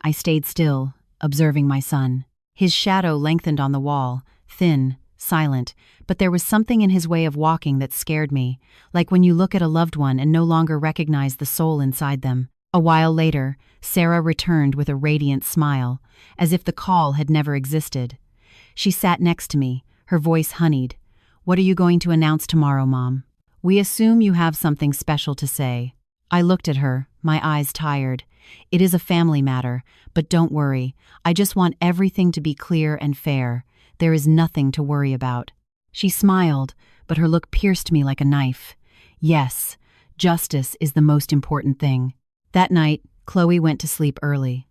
[SPEAKER 1] I stayed still, observing my son. His shadow lengthened on the wall, thin, silent, but there was something in his way of walking that scared me, like when you look at a loved one and no longer recognize the soul inside them. A while later, Sarah returned with a radiant smile, as if the call had never existed. She sat next to me, her voice honeyed. "What are you going to announce tomorrow, Mom?" "We assume you have something special to say." I looked at her, my eyes tired. "It is a family matter, but don't worry. I just want everything to be clear and fair. There is nothing to worry about." She smiled, but her look pierced me like a knife. Yes, justice is the most important thing. That night, Chloe went to sleep early.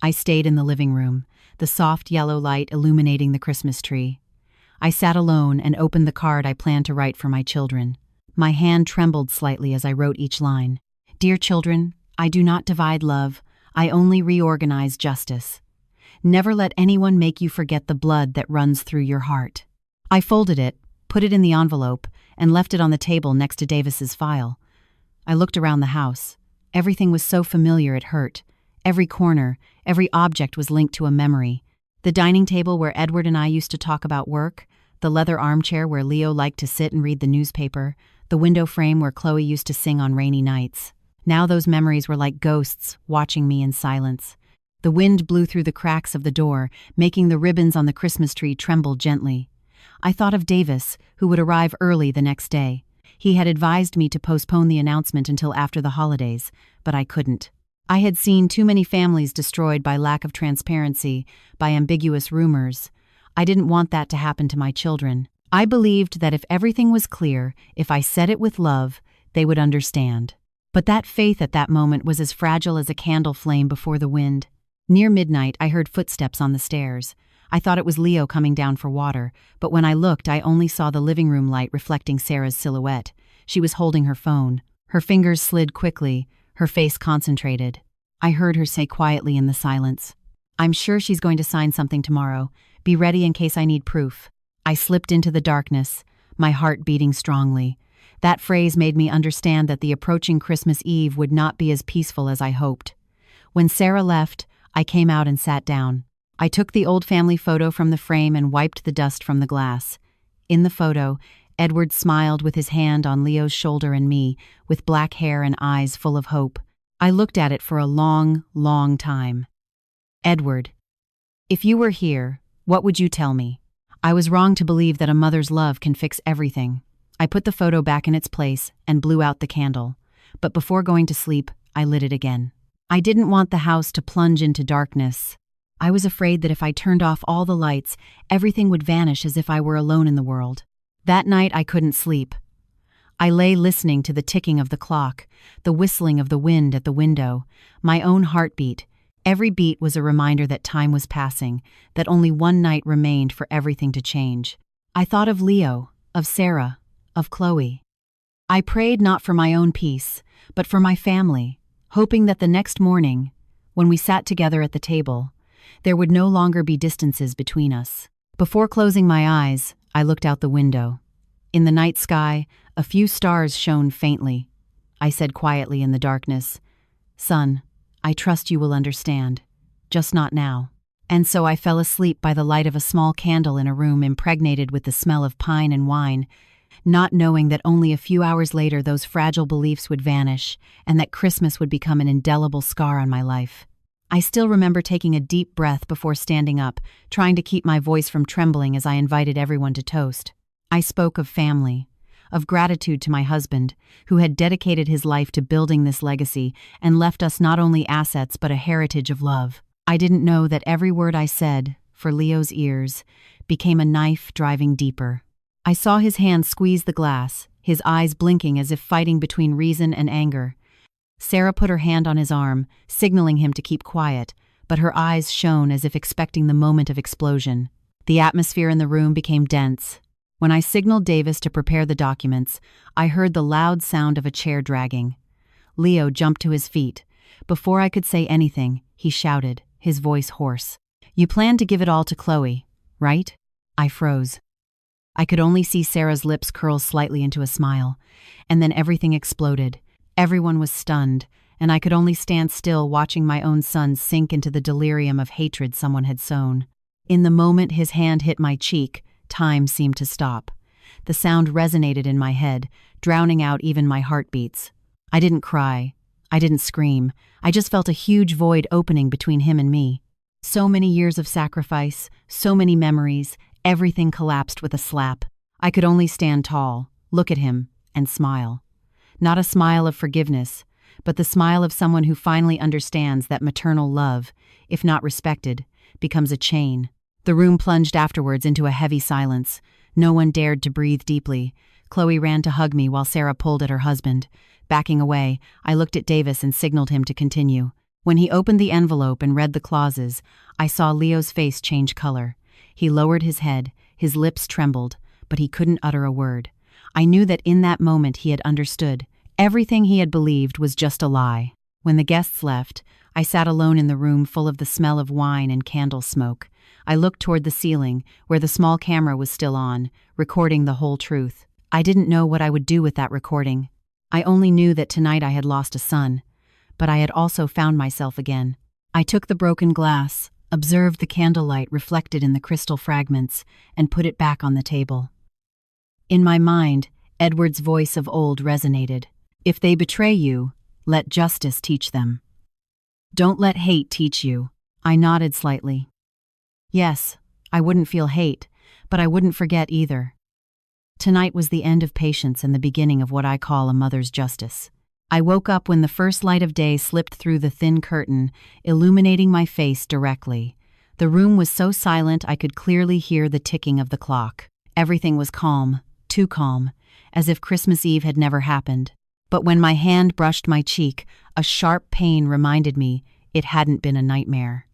[SPEAKER 1] I stayed in the living room, the soft yellow light illuminating the Christmas tree. I sat alone and opened the card I planned to write for my children. My hand trembled slightly as I wrote each line. "Dear children, I do not divide love, I only reorganize justice. Never let anyone make you forget the blood that runs through your heart." I folded it, put it in the envelope, and left it on the table next to Davis's file. I looked around the house. Everything was so familiar it hurt. Every corner, every object was linked to a memory. The dining table where Edward and I used to talk about work, the leather armchair where Leo liked to sit and read the newspaper, the window frame where Chloe used to sing on rainy nights. Now those memories were like ghosts, watching me in silence. The wind blew through the cracks of the door, making the ribbons on the Christmas tree tremble gently. I thought of Davis, who would arrive early the next day. He had advised me to postpone the announcement until after the holidays, but I couldn't. I had seen too many families destroyed by lack of transparency, by ambiguous rumors. I didn't want that to happen to my children. I believed that if everything was clear, if I said it with love, they would understand. But that faith at that moment was as fragile as a candle flame before the wind. Near midnight, I heard footsteps on the stairs. I thought it was Leo coming down for water, but when I looked, I only saw the living room light reflecting Sarah's silhouette. She was holding her phone. Her fingers slid quickly, her face concentrated. I heard her say quietly in the silence, "I'm sure she's going to sign something tomorrow. Be ready in case I need proof." I slipped into the darkness, my heart beating strongly. That phrase made me understand that the approaching Christmas Eve would not be as peaceful as I hoped. When Sarah left, I came out and sat down. I took the old family photo from the frame and wiped the dust from the glass. In the photo, Edward smiled with his hand on Leo's shoulder and me, with black hair and eyes full of hope. I looked at it for a long, long time. "Edward, if you were here, what would you tell me?" I was wrong to believe that a mother's love can fix everything. I put the photo back in its place and blew out the candle. But before going to sleep, I lit it again. I didn't want the house to plunge into darkness. I was afraid that if I turned off all the lights, everything would vanish as if I were alone in the world. That night, I couldn't sleep. I lay listening to the ticking of the clock, the whistling of the wind at the window, my own heartbeat. Every beat was a reminder that time was passing, that only one night remained for everything to change. I thought of Leo, of Sarah, of Chloe. I prayed not for my own peace, but for my family, hoping that the next morning, when we sat together at the table, there would no longer be distances between us. Before closing my eyes, I looked out the window. In the night sky, a few stars shone faintly. I said quietly in the darkness, "Son, I trust you will understand, just not now." And so I fell asleep by the light of a small candle in a room impregnated with the smell of pine and wine, not knowing that only a few hours later those fragile beliefs would vanish and that Christmas would become an indelible scar on my life. I still remember taking a deep breath before standing up, trying to keep my voice from trembling as I invited everyone to toast. I spoke of family, of gratitude to my husband, who had dedicated his life to building this legacy and left us not only assets but a heritage of love. I didn't know that every word I said, for Leo's ears, became a knife driving deeper. I saw his hand squeeze the glass, his eyes blinking as if fighting between reason and anger. Sarah put her hand on his arm, signaling him to keep quiet, but her eyes shone as if expecting the moment of explosion. The atmosphere in the room became dense. When I signaled Davis to prepare the documents, I heard the loud sound of a chair dragging. Leo jumped to his feet. Before I could say anything, he shouted, his voice hoarse. "You plan to give it all to Chloe, right?" I froze. I could only see Sarah's lips curl slightly into a smile, and then everything exploded. Everyone was stunned, and I could only stand still watching my own son sink into the delirium of hatred someone had sown. In the moment his hand hit my cheek, time seemed to stop. The sound resonated in my head, drowning out even my heartbeats. I didn't cry. I didn't scream. I just felt a huge void opening between him and me. So many years of sacrifice, so many memories, everything collapsed with a slap. I could only stand tall, look at him, and smile. Not a smile of forgiveness, but the smile of someone who finally understands that maternal love, if not respected, becomes a chain. The room plunged afterwards into a heavy silence. No one dared to breathe deeply. Chloe ran to hug me while Sarah pulled at her husband. Backing away, I looked at Davis and signaled him to continue. When he opened the envelope and read the clauses, I saw Leo's face change color. He lowered his head, his lips trembled, but he couldn't utter a word. I knew that in that moment he had understood. Everything he had believed was just a lie. When the guests left, I sat alone in the room full of the smell of wine and candle smoke. I looked toward the ceiling, where the small camera was still on, recording the whole truth. I didn't know what I would do with that recording. I only knew that tonight I had lost a son, but I had also found myself again. I took the broken glass, observed the candlelight reflected in the crystal fragments, and put it back on the table. In my mind, Edward's voice of old resonated. If they betray you, let justice teach them. Don't let hate teach you. I nodded slightly. Yes, I wouldn't feel hate, but I wouldn't forget either. Tonight was the end of patience and the beginning of what I call a mother's justice. I woke up when the first light of day slipped through the thin curtain, illuminating my face directly. The room was so silent I could clearly hear the ticking of the clock. Everything was calm, too calm, as if Christmas Eve had never happened. But when my hand brushed my cheek, a sharp pain reminded me it hadn't been a nightmare.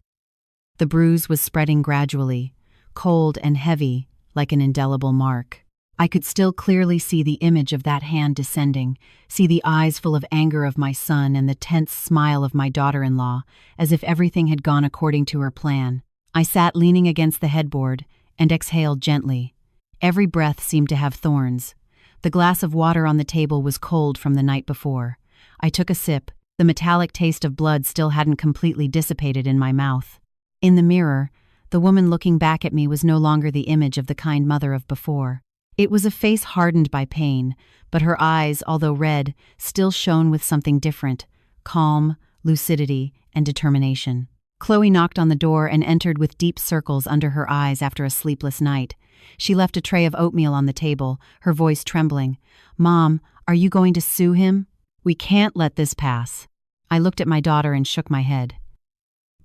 [SPEAKER 1] The bruise was spreading gradually, cold and heavy, like an indelible mark. I could still clearly see the image of that hand descending, see the eyes full of anger of my son and the tense smile of my daughter-in-law, as if everything had gone according to her plan. I sat leaning against the headboard and exhaled gently. Every breath seemed to have thorns. The glass of water on the table was cold from the night before. I took a sip. The metallic taste of blood still hadn't completely dissipated in my mouth. In the mirror, the woman looking back at me was no longer the image of the kind mother of before. It was a face hardened by pain, but her eyes, although red, still shone with something different: calm, lucidity, and determination. Chloe knocked on the door and entered with deep circles under her eyes after a sleepless night. She left a tray of oatmeal on the table, her voice trembling. "Mom, are you going to sue him? We can't let this pass." I looked at my daughter and shook my head.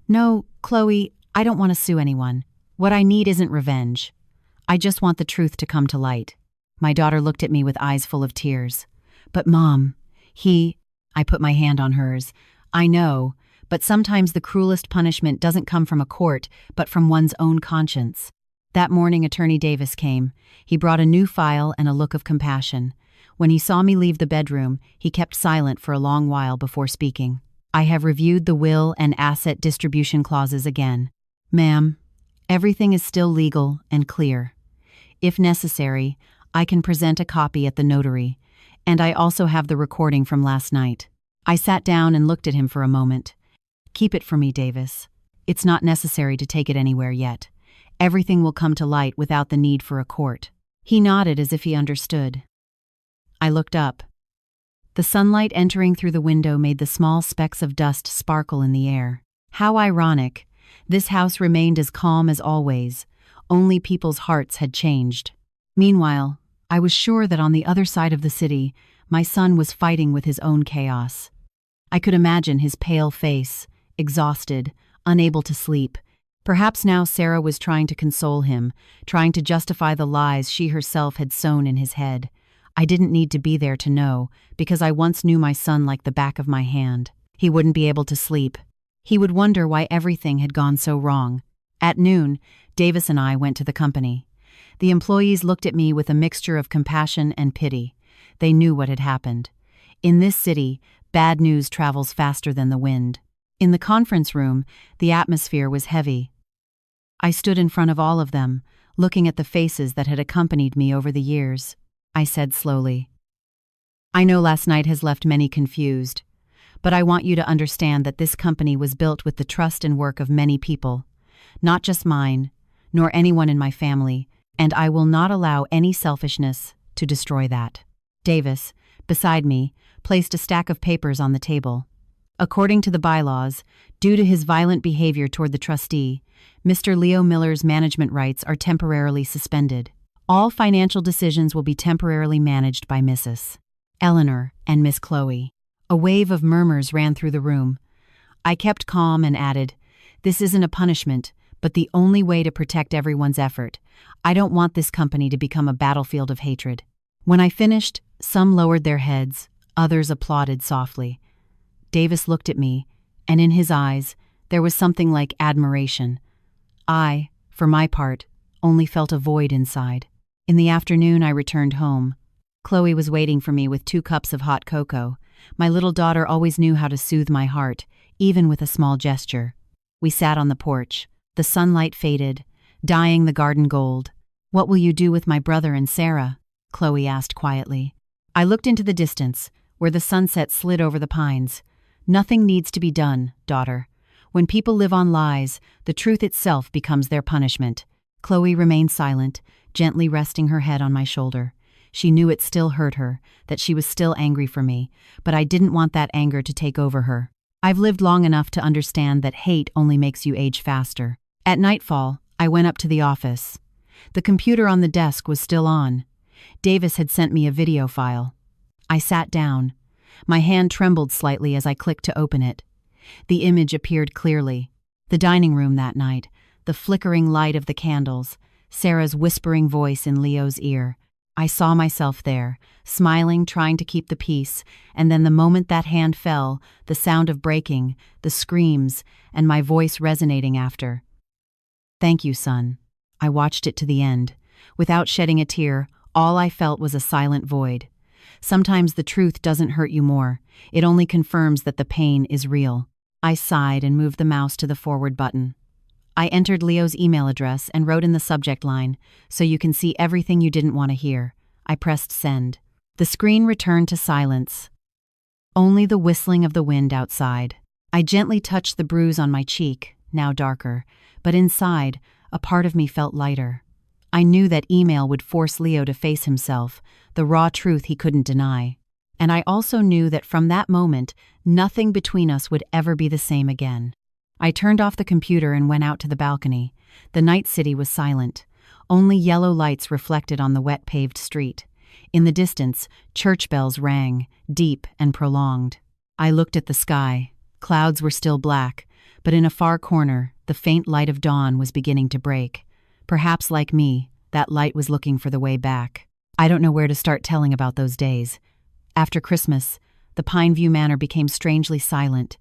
[SPEAKER 1] "No, Chloe, I don't want to sue anyone. What I need isn't revenge. I just want the truth to come to light." My daughter looked at me with eyes full of tears. "But Mom, I put my hand on hers. "I know, but sometimes the cruelest punishment doesn't come from a court, but from one's own conscience." That morning, Attorney Davis came. He brought a new file and a look of compassion. When he saw me leave the bedroom, he kept silent for a long while before speaking. "I have reviewed the will and asset distribution clauses again. Ma'am, everything is still legal and clear. If necessary, I can present a copy at the notary, and I also have the recording from last night." I sat down and looked at him for a moment. "Keep it for me, Davis. It's not necessary to take it anywhere yet. Everything will come to light without the need for a court." He nodded as if he understood. I looked up. The sunlight entering through the window made the small specks of dust sparkle in the air. How ironic. This house remained as calm as always, only people's hearts had changed. Meanwhile, I was sure that on the other side of the city, my son was fighting with his own chaos. I could imagine his pale face, exhausted, unable to sleep. Perhaps now Sarah was trying to console him, trying to justify the lies she herself had sown in his head. I didn't need to be there to know, because I once knew my son like the back of my hand. He wouldn't be able to sleep. He would wonder why everything had gone so wrong. At noon, Davis and I went to the company. The employees looked at me with a mixture of compassion and pity. They knew what had happened. In this city, bad news travels faster than the wind. In the conference room, the atmosphere was heavy. I stood in front of all of them, looking at the faces that had accompanied me over the years. I said slowly, "I know last night has left many confused, but I want you to understand that this company was built with the trust and work of many people, not just mine, nor anyone in my family, and I will not allow any selfishness to destroy that." Davis, beside me, placed a stack of papers on the table. According to the bylaws, due to his violent behavior toward the trustee, Mr. Leo Miller's management rights are temporarily suspended. All financial decisions will be temporarily managed by Mrs. Eleanor and Miss Chloe. A wave of murmurs ran through the room. I kept calm and added, "This isn't a punishment, but the only way to protect everyone's effort. I don't want this company to become a battlefield of hatred." When I finished, some lowered their heads, others applauded softly. Davis looked at me, and in his eyes, there was something like admiration. I, for my part, only felt a void inside. In the afternoon, I returned home. Chloe was waiting for me with 2 cups of hot cocoa. My little daughter always knew how to soothe my heart, even with a small gesture. We sat on the porch. The sunlight faded, dyeing the garden gold. "What will you do with my brother and Sarah?" Chloe asked quietly. I looked into the distance, where the sunset slid over the pines. "Nothing needs to be done, daughter. When people live on lies, the truth itself becomes their punishment." Chloe remained silent, gently resting her head on my shoulder. She knew it still hurt her, that she was still angry for me, but I didn't want that anger to take over her. I've lived long enough to understand that hate only makes you age faster. At nightfall, I went up to the office. The computer on the desk was still on. Davis had sent me a video file. I sat down. My hand trembled slightly as I clicked to open it. The image appeared clearly. The dining room that night, the flickering light of the candles, Sarah's whispering voice in Leo's ear. I saw myself there, smiling, trying to keep the peace, and then the moment that hand fell, the sound of breaking, the screams, and my voice resonating after. "Thank you, son." I watched it to the end. Without shedding a tear, all I felt was a silent void. Sometimes the truth doesn't hurt you more. It only confirms that the pain is real. I sighed and moved the mouse to the forward button. I entered Leo's email address and wrote in the subject line, "So you can see everything you didn't want to hear." I pressed send. The screen returned to silence. Only the whistling of the wind outside. I gently touched the bruise on my cheek, now darker, but inside, a part of me felt lighter. I knew that email would force Leo to face himself, the raw truth he couldn't deny. And I also knew that from that moment, nothing between us would ever be the same again. I turned off the computer and went out to the balcony. The night city was silent. Only yellow lights reflected on the wet paved street. In the distance, church bells rang, deep and prolonged. I looked at the sky. Clouds were still black, but in a far corner, the faint light of dawn was beginning to break. Perhaps like me, that light was looking for the way back. I don't know where to start telling about those days. After Christmas, the Pineview Manor became strangely silent.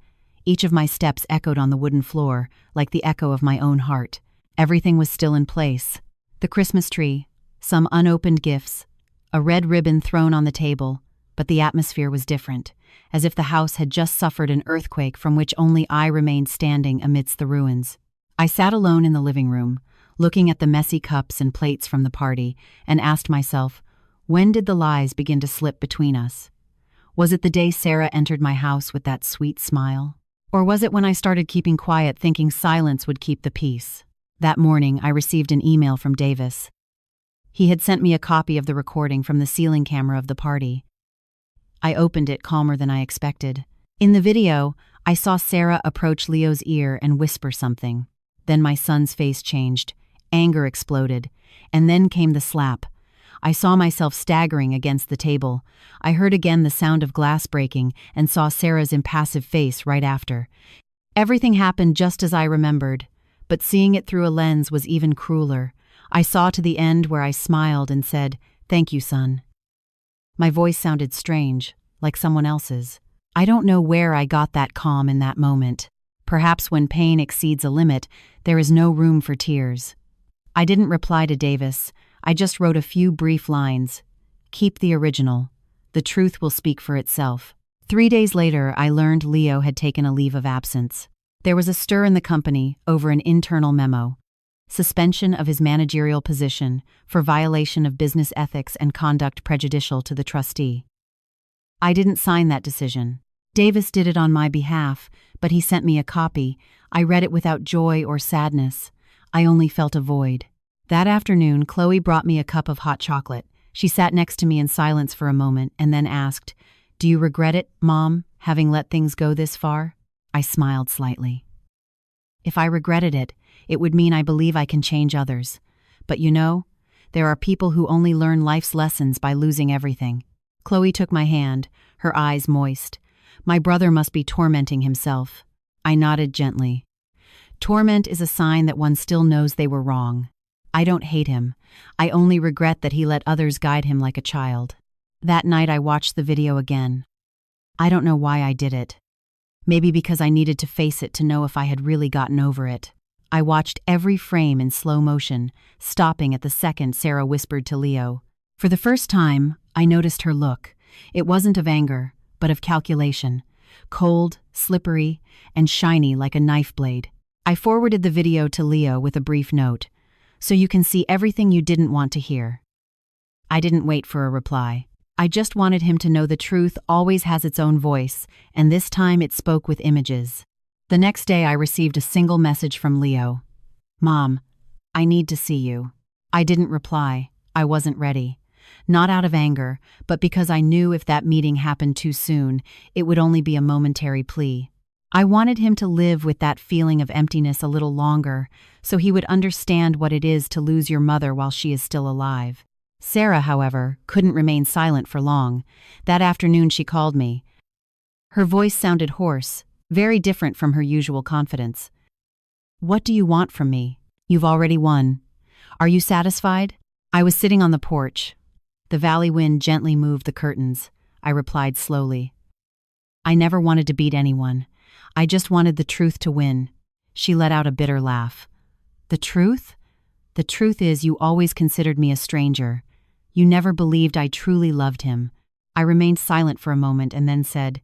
[SPEAKER 1] Each of my steps echoed on the wooden floor, like the echo of my own heart. Everything was still in place. The Christmas tree, some unopened gifts, a red ribbon thrown on the table, but the atmosphere was different, as if the house had just suffered an earthquake from which only I remained standing amidst the ruins. I sat alone in the living room, looking at the messy cups and plates from the party, and asked myself, when did the lies begin to slip between us? Was it the day Sarah entered my house with that sweet smile? Or was it when I started keeping quiet, thinking silence would keep the peace? That morning, I received an email from Davis. He had sent me a copy of the recording from the ceiling camera of the party. I opened it calmer than I expected. In the video, I saw Sarah approach Leo's ear and whisper something. Then my son's face changed. Anger exploded. And then came the slap. I saw myself staggering against the table. I heard again the sound of glass breaking and saw Sarah's impassive face right after. Everything happened just as I remembered, but seeing it through a lens was even crueler. I saw to the end where I smiled and said, "Thank you, son." My voice sounded strange, like someone else's. I don't know where I got that calm in that moment. Perhaps when pain exceeds a limit, there is no room for tears. I didn't reply to Davis. I just wrote a few brief lines. Keep the original. The truth will speak for itself. 3 days later, I learned Leo had taken a leave of absence. There was a stir in the company over an internal memo. Suspension of his managerial position for violation of business ethics and conduct prejudicial to the trustee. I didn't sign that decision. Davis did it on my behalf, but he sent me a copy. I read it without joy or sadness. I only felt a void. That afternoon, Chloe brought me a cup of hot chocolate. She sat next to me in silence for a moment and then asked, "Do you regret it, Mom, having let things go this far?" I smiled slightly. If I regretted it, it would mean I believe I can change others. But there are people who only learn life's lessons by losing everything. Chloe took my hand, her eyes moist. My brother must be tormenting himself. I nodded gently. Torment is a sign that one still knows they were wrong. I don't hate him. I only regret that he let others guide him like a child. That night I watched the video again. I don't know why I did it. Maybe because I needed to face it to know if I had really gotten over it. I watched every frame in slow motion, stopping at the second Sarah whispered to Leo. For the first time, I noticed her look. It wasn't of anger, but of calculation. Cold, slippery, and shiny like a knife blade. I forwarded the video to Leo with a brief note. "So you can see everything you didn't want to hear." I didn't wait for a reply. I just wanted him to know the truth always has its own voice, and this time it spoke with images. The next day I received a single message from Leo. "Mom, I need to see you." I didn't reply. I wasn't ready. Not out of anger, but because I knew if that meeting happened too soon, it would only be a momentary plea. I wanted him to live with that feeling of emptiness a little longer, so he would understand what it is to lose your mother while she is still alive. Sarah, however, couldn't remain silent for long. That afternoon she called me. Her voice sounded hoarse, very different from her usual confidence. "What do you want from me? You've already won. Are you satisfied?" I was sitting on the porch. The valley wind gently moved the curtains. I replied slowly. "I never wanted to beat anyone. I just wanted the truth to win." She let out a bitter laugh. "The truth? The truth is you always considered me a stranger. You never believed I truly loved him." I remained silent for a moment and then said,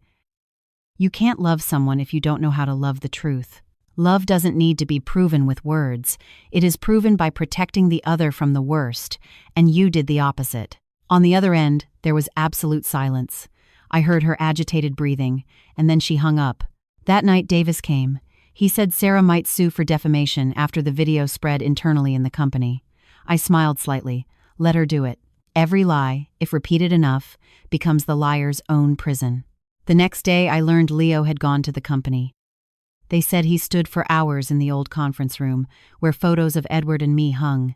[SPEAKER 1] "You can't love someone if you don't know how to love the truth. Love doesn't need to be proven with words. It is proven by protecting the other from the worst, and you did the opposite." On the other end, there was absolute silence. I heard her agitated breathing, and then she hung up. That night Davis came. He said Sarah might sue for defamation after the video spread internally in the company. I smiled slightly. Let her do it. Every lie, if repeated enough, becomes the liar's own prison. The next day I learned Leo had gone to the company. They said he stood for hours in the old conference room, where photos of Edward and me hung.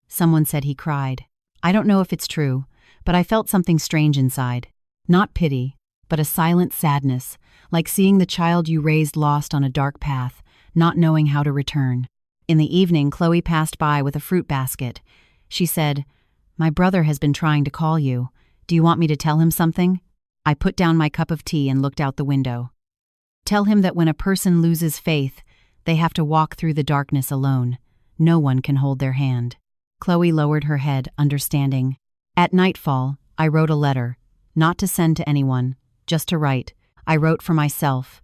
[SPEAKER 1] Someone said he cried. I don't know if it's true, but I felt something strange inside. Not pity, but a silent sadness, like seeing the child you raised lost on a dark path, not knowing how to return. In the evening, Chloe passed by with a fruit basket. She said, "My brother has been trying to call you. Do you want me to tell him something?" I put down my cup of tea and looked out the window. "Tell him that when a person loses faith, they have to walk through the darkness alone. No one can hold their hand." Chloe lowered her head, understanding. At nightfall, I wrote a letter, not to send to anyone, just to write. I wrote for myself,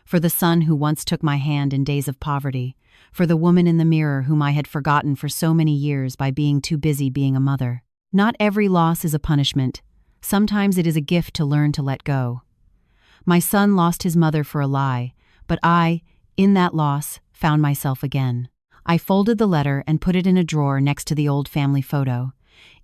[SPEAKER 1] for the son who once took my hand in days of poverty, for the woman in the mirror whom I had forgotten for so many years by being too busy being a mother. Not every loss is a punishment. Sometimes it is a gift to learn to let go. My son lost his mother for a lie, but I, in that loss, found myself again. I folded the letter and put it in a drawer next to the old family photo.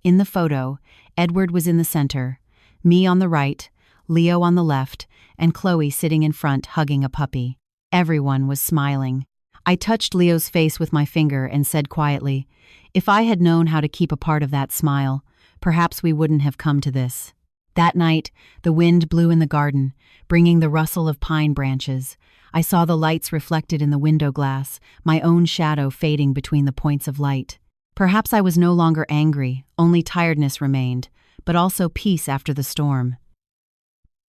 [SPEAKER 1] In the photo, Edward was in the center, me on the right, Leo on the left, and Chloe sitting in front hugging a puppy. Everyone was smiling. I touched Leo's face with my finger and said quietly, "If I had known how to keep a part of that smile, perhaps we wouldn't have come to this." That night, the wind blew in the garden, bringing the rustle of pine branches. I saw the lights reflected in the window glass, my own shadow fading between the points of light. Perhaps I was no longer angry, only tiredness remained, but also peace after the storm.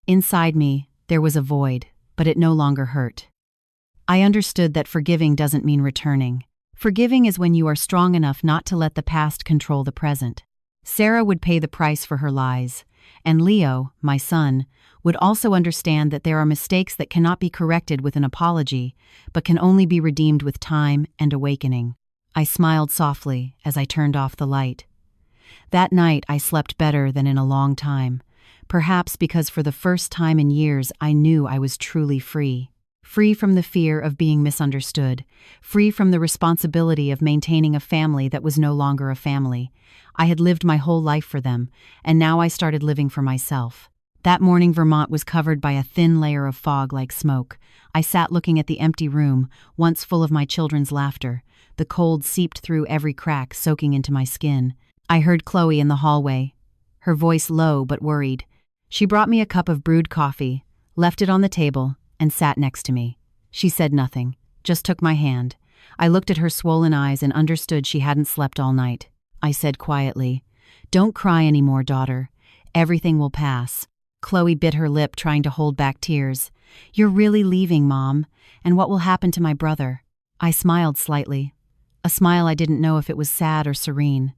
[SPEAKER 1] Inside me, there was a void, but it no longer hurt. I understood that forgiving doesn't mean returning. Forgiving is when you are strong enough not to let the past control the present. Sarah would pay the price for her lies, and Leo, my son, would also understand that there are mistakes that cannot be corrected with an apology, but can only be redeemed with time and awakening. I smiled softly as I turned off the light. That night I slept better than in a long time, perhaps because for the first time in years I knew I was truly free. Free from the fear of being misunderstood, free from the responsibility of maintaining a family that was no longer a family. I had lived my whole life for them, and now I started living for myself. That morning Vermont was covered by a thin layer of fog like smoke. I sat looking at the empty room, once full of my children's laughter. The cold seeped through every crack, soaking into my skin. I heard Chloe in the hallway, her voice low but worried. She brought me a cup of brewed coffee, left it on the table, and sat next to me. She said nothing, just took my hand. I looked at her swollen eyes and understood she hadn't slept all night. I said quietly, "Don't cry anymore, daughter. Everything will pass." Chloe bit her lip, trying to hold back tears. "You're really leaving, Mom, and what will happen to my brother?" I smiled slightly, a smile I didn't know if it was sad or serene.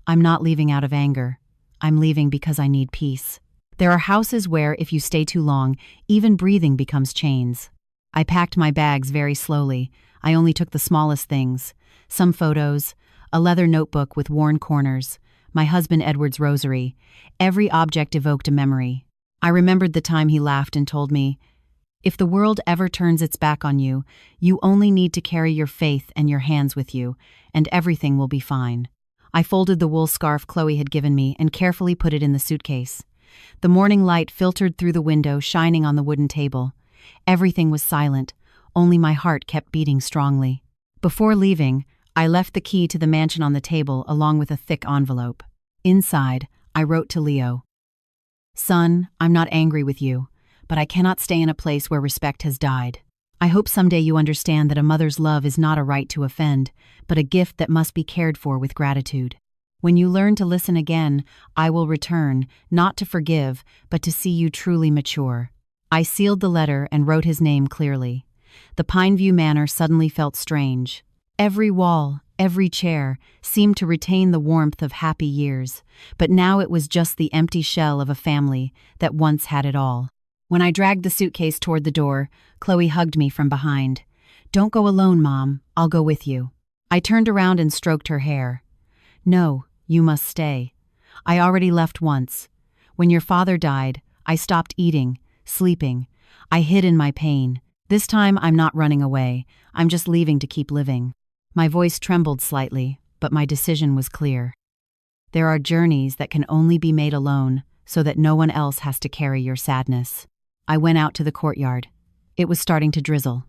[SPEAKER 1] "I'm not leaving out of anger. I'm leaving because I need peace." There are houses where, if you stay too long, even breathing becomes chains. I packed my bags very slowly. I only took the smallest things. Some photos, a leather notebook with worn corners, my husband Edward's rosary. Every object evoked a memory. I remembered the time he laughed and told me, "If the world ever turns its back on you, you only need to carry your faith and your hands with you, and everything will be fine." I folded the wool scarf Chloe had given me and carefully put it in the suitcase. The morning light filtered through the window, shining on the wooden table. Everything was silent, only my heart kept beating strongly. Before leaving, I left the key to the mansion on the table along with a thick envelope. Inside, I wrote to Leo, "Son, I'm not angry with you, but I cannot stay in a place where respect has died. I hope someday you understand that a mother's love is not a right to offend, but a gift that must be cared for with gratitude. When you learn to listen again, I will return, not to forgive, but to see you truly mature." I sealed the letter and wrote his name clearly. The Pineview Manor suddenly felt strange. Every wall, every chair, seemed to retain the warmth of happy years, but now it was just the empty shell of a family that once had it all. When I dragged the suitcase toward the door, Chloe hugged me from behind. "Don't go alone, Mom. I'll go with you." I turned around and stroked her hair. "No, you must stay. I already left once. When your father died, I stopped eating, sleeping. I hid in my pain. This time I'm not running away. I'm just leaving to keep living." My voice trembled slightly, but my decision was clear. There are journeys that can only be made alone, so that no one else has to carry your sadness. I went out to the courtyard. It was starting to drizzle.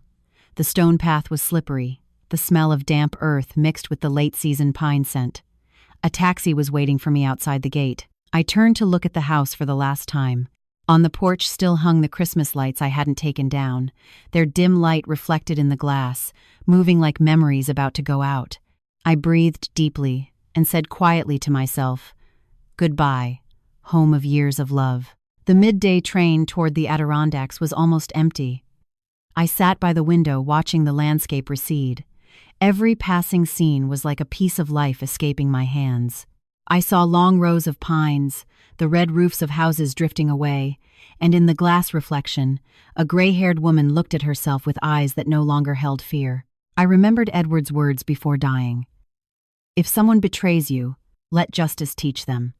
[SPEAKER 1] The stone path was slippery, the smell of damp earth mixed with the late-season pine scent. A taxi was waiting for me outside the gate. I turned to look at the house for the last time. On the porch still hung the Christmas lights I hadn't taken down, their dim light reflected in the glass, moving like memories about to go out. I breathed deeply and said quietly to myself, "Goodbye, home of years of love." The midday train toward the Adirondacks was almost empty. I sat by the window watching the landscape recede. Every passing scene was like a piece of life escaping my hands. I saw long rows of pines, the red roofs of houses drifting away, and in the glass reflection, a gray-haired woman looked at herself with eyes that no longer held fear. I remembered Edward's words before dying. "If someone betrays you, let justice teach them.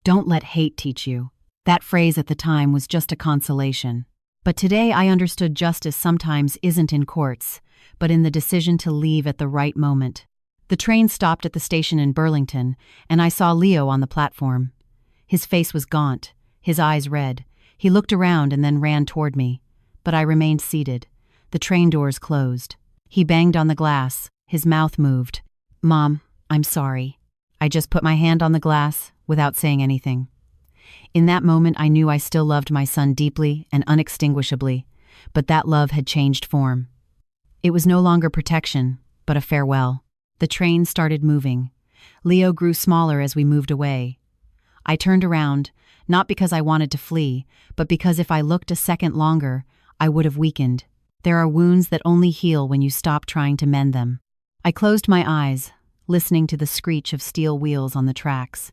[SPEAKER 1] Don't let hate teach you." That phrase at the time was just a consolation. But today I understood justice sometimes isn't in courts, but in the decision to leave at the right moment. The train stopped at the station in Burlington, and I saw Leo on the platform. His face was gaunt, his eyes red. He looked around and then ran toward me. But I remained seated. The train doors closed. He banged on the glass. His mouth moved. "Mom, I'm sorry." I just put my hand on the glass without saying anything. In that moment I knew I still loved my son deeply and unextinguishably, but that love had changed form. It was no longer protection, but a farewell. The train started moving. Leo grew smaller as we moved away. I turned around, not because I wanted to flee, but because if I looked a second longer, I would have weakened. There are wounds that only heal when you stop trying to mend them. I closed my eyes, listening to the screech of steel wheels on the tracks.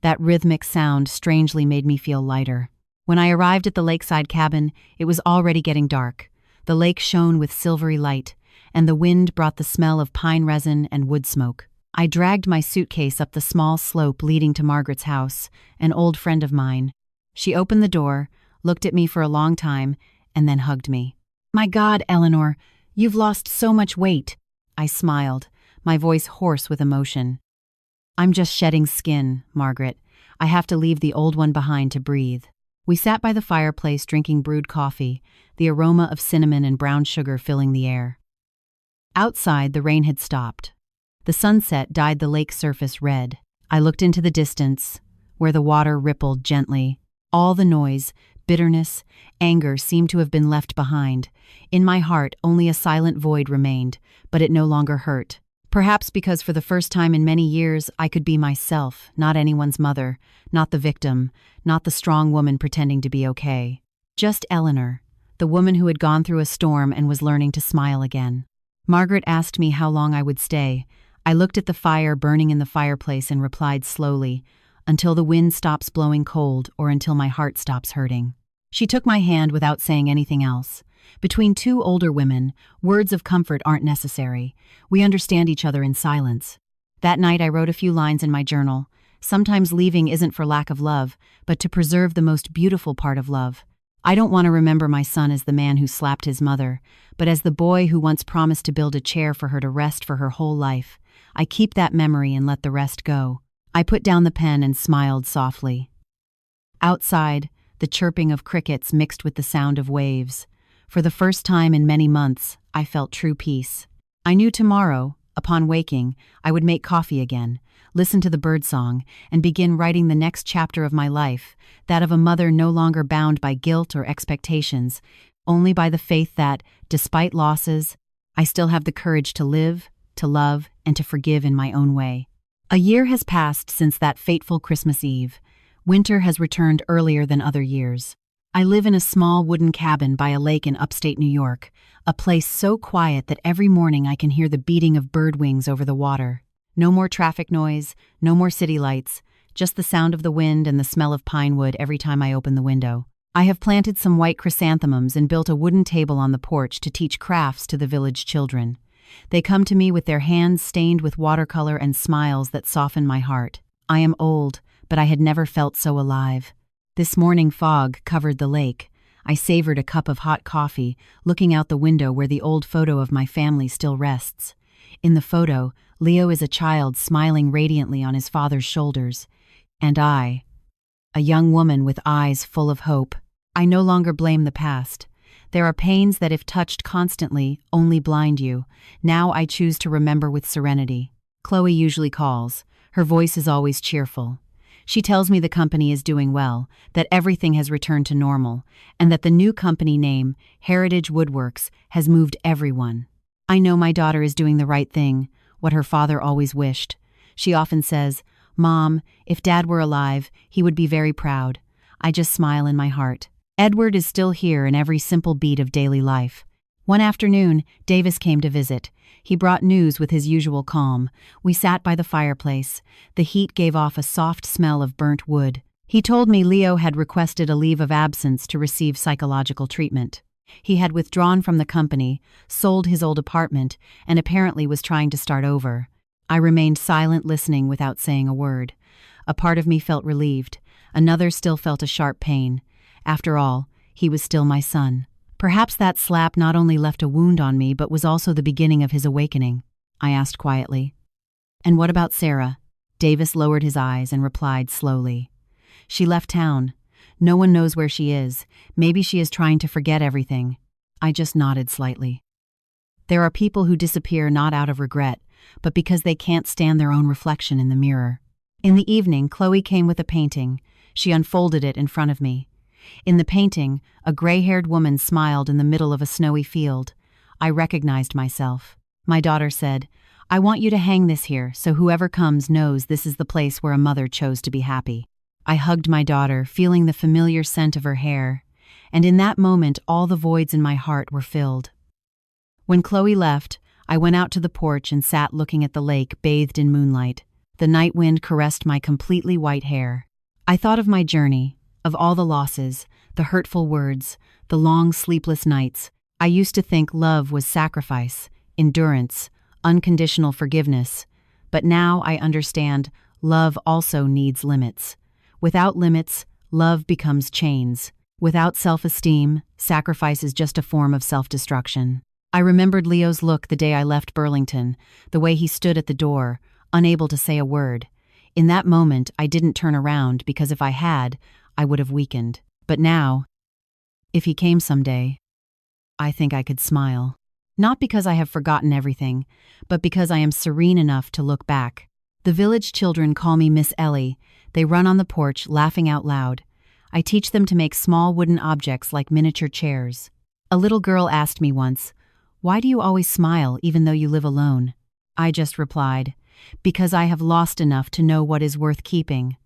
[SPEAKER 1] That rhythmic sound strangely made me feel lighter. When I arrived at the lakeside cabin, it was already getting dark. The lake shone with silvery light, and the wind brought the smell of pine resin and wood smoke. I dragged my suitcase up the small slope leading to Margaret's house, an old friend of mine. She opened the door, looked at me for a long time, and then hugged me. "My God, Eleanor, you've lost so much weight." I smiled, my voice hoarse with emotion. "I'm just shedding skin, Margaret. I have to leave the old one behind to breathe." We sat by the fireplace drinking brewed coffee, the aroma of cinnamon and brown sugar filling the air. Outside, the rain had stopped. The sunset dyed the lake surface red. I looked into the distance, where the water rippled gently. All the noise, bitterness, anger seemed to have been left behind. In my heart, only a silent void remained, but it no longer hurt. Perhaps because for the first time in many years, I could be myself, not anyone's mother, not the victim, not the strong woman pretending to be okay. Just Eleanor, the woman who had gone through a storm and was learning to smile again. Margaret asked me how long I would stay. I looked at the fire burning in the fireplace and replied slowly, "Until the wind stops blowing cold or until my heart stops hurting." She took my hand without saying anything else. Between two older women, words of comfort aren't necessary. We understand each other in silence. That night I wrote a few lines in my journal. Sometimes leaving isn't for lack of love, but to preserve the most beautiful part of love. I don't want to remember my son as the man who slapped his mother, but as the boy who once promised to build a chair for her to rest for her whole life. I keep that memory and let the rest go. I put down the pen and smiled softly. Outside, the chirping of crickets mixed with the sound of waves. For the first time in many months, I felt true peace. I knew tomorrow, upon waking, I would make coffee again, listen to the birdsong, and begin writing the next chapter of my life, that of a mother no longer bound by guilt or expectations, only by the faith that, despite losses, I still have the courage to live, to love, and to forgive in my own way. A year has passed since that fateful Christmas Eve. Winter has returned earlier than other years. I live in a small wooden cabin by a lake in upstate New York, a place so quiet that every morning I can hear the beating of bird wings over the water. No more traffic noise, no more city lights, just the sound of the wind and the smell of pine wood every time I open the window. I have planted some white chrysanthemums and built a wooden table on the porch to teach crafts to the village children. They come to me with their hands stained with watercolor and smiles that soften my heart. I am old, but I had never felt so alive. This morning fog covered the lake. I savored a cup of hot coffee, looking out the window where the old photo of my family still rests. In the photo, Leo is a child smiling radiantly on his father's shoulders. And I, a young woman with eyes full of hope. I no longer blame the past. There are pains that if touched constantly, only blind you. Now I choose to remember with serenity. Chloe usually calls. Her voice is always cheerful. She tells me the company is doing well, that everything has returned to normal, and that the new company name, Heritage Woodworks, has moved everyone. I know my daughter is doing the right thing, what her father always wished. She often says, "Mom, if Dad were alive, he would be very proud." I just smile in my heart. Edward is still here in every simple beat of daily life. One afternoon, Davis came to visit. He brought news with his usual calm. We sat by the fireplace. The heat gave off a soft smell of burnt wood. He told me Leo had requested a leave of absence to receive psychological treatment. He had withdrawn from the company, sold his old apartment, and apparently was trying to start over. I remained silent, listening without saying a word. A part of me felt relieved. Another still felt a sharp pain. After all, he was still my son. Perhaps that slap not only left a wound on me, but was also the beginning of his awakening. I asked quietly. "And what about Sarah?" Davis lowered his eyes and replied slowly. "She left town. No one knows where she is. Maybe she is trying to forget everything." I just nodded slightly. There are people who disappear not out of regret, but because they can't stand their own reflection in the mirror. In the evening, Chloe came with a painting. She unfolded it in front of me. In the painting, a gray-haired woman smiled in the middle of a snowy field. I recognized myself. My daughter said, "I want you to hang this here so whoever comes knows this is the place where a mother chose to be happy." I hugged my daughter, feeling the familiar scent of her hair, and in that moment all the voids in my heart were filled. When Chloe left, I went out to the porch and sat looking at the lake bathed in moonlight. The night wind caressed my completely white hair. I thought of my journey, of all the losses, the hurtful words, the long sleepless nights. I used to think love was sacrifice, endurance, unconditional forgiveness. But now I understand love also needs limits. Without limits, love becomes chains. Without self-esteem, sacrifice is just a form of self-destruction. I remembered Leo's look the day I left Burlington, the way he stood at the door, unable to say a word. In that moment, I didn't turn around because if I had, I would have weakened. But now, if he came someday, I think I could smile. Not because I have forgotten everything, but because I am serene enough to look back. The village children call me Miss Ellie. They run on the porch, laughing out loud. I teach them to make small wooden objects like miniature chairs. A little girl asked me once, "Why do you always smile even though you live alone?" I just replied, "Because I have lost enough to know what is worth keeping."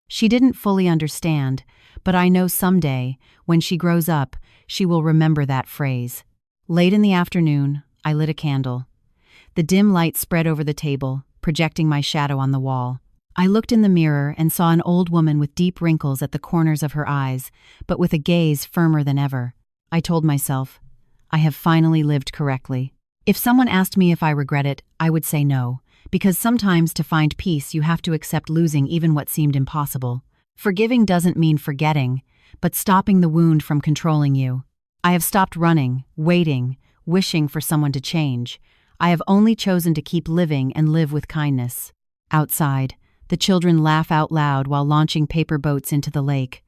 [SPEAKER 1] She didn't fully understand, but I know someday, when she grows up, she will remember that phrase. Late in the afternoon, I lit a candle. The dim light spread over the table, projecting my shadow on the wall. I looked in the mirror and saw an old woman with deep wrinkles at the corners of her eyes, but with a gaze firmer than ever. I told myself, I have finally lived correctly. If someone asked me if I regret it, I would say no, because sometimes to find peace you have to accept losing even what seemed impossible. Forgiving doesn't mean forgetting, but stopping the wound from controlling you. I have stopped running, waiting, wishing for someone to change. I have only chosen to keep living and live with kindness. Outside, the children laugh out loud while launching paper boats into the lake.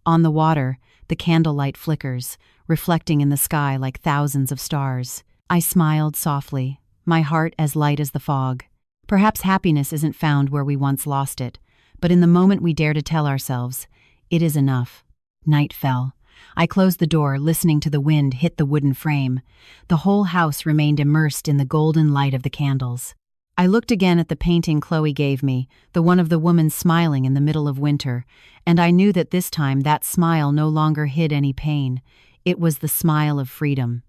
[SPEAKER 1] On the water, the candlelight flickers, reflecting in the sky like thousands of stars. I smiled softly, my heart as light as the fog. Perhaps happiness isn't found where we once lost it, but in the moment we dare to tell ourselves, it is enough. Night fell. I closed the door, listening to the wind hit the wooden frame. The whole house remained immersed in the golden light of the candles. I looked again at the painting Chloe gave me, the one of the woman smiling in the middle of winter, and I knew that this time that smile no longer hid any pain. It was the smile of freedom.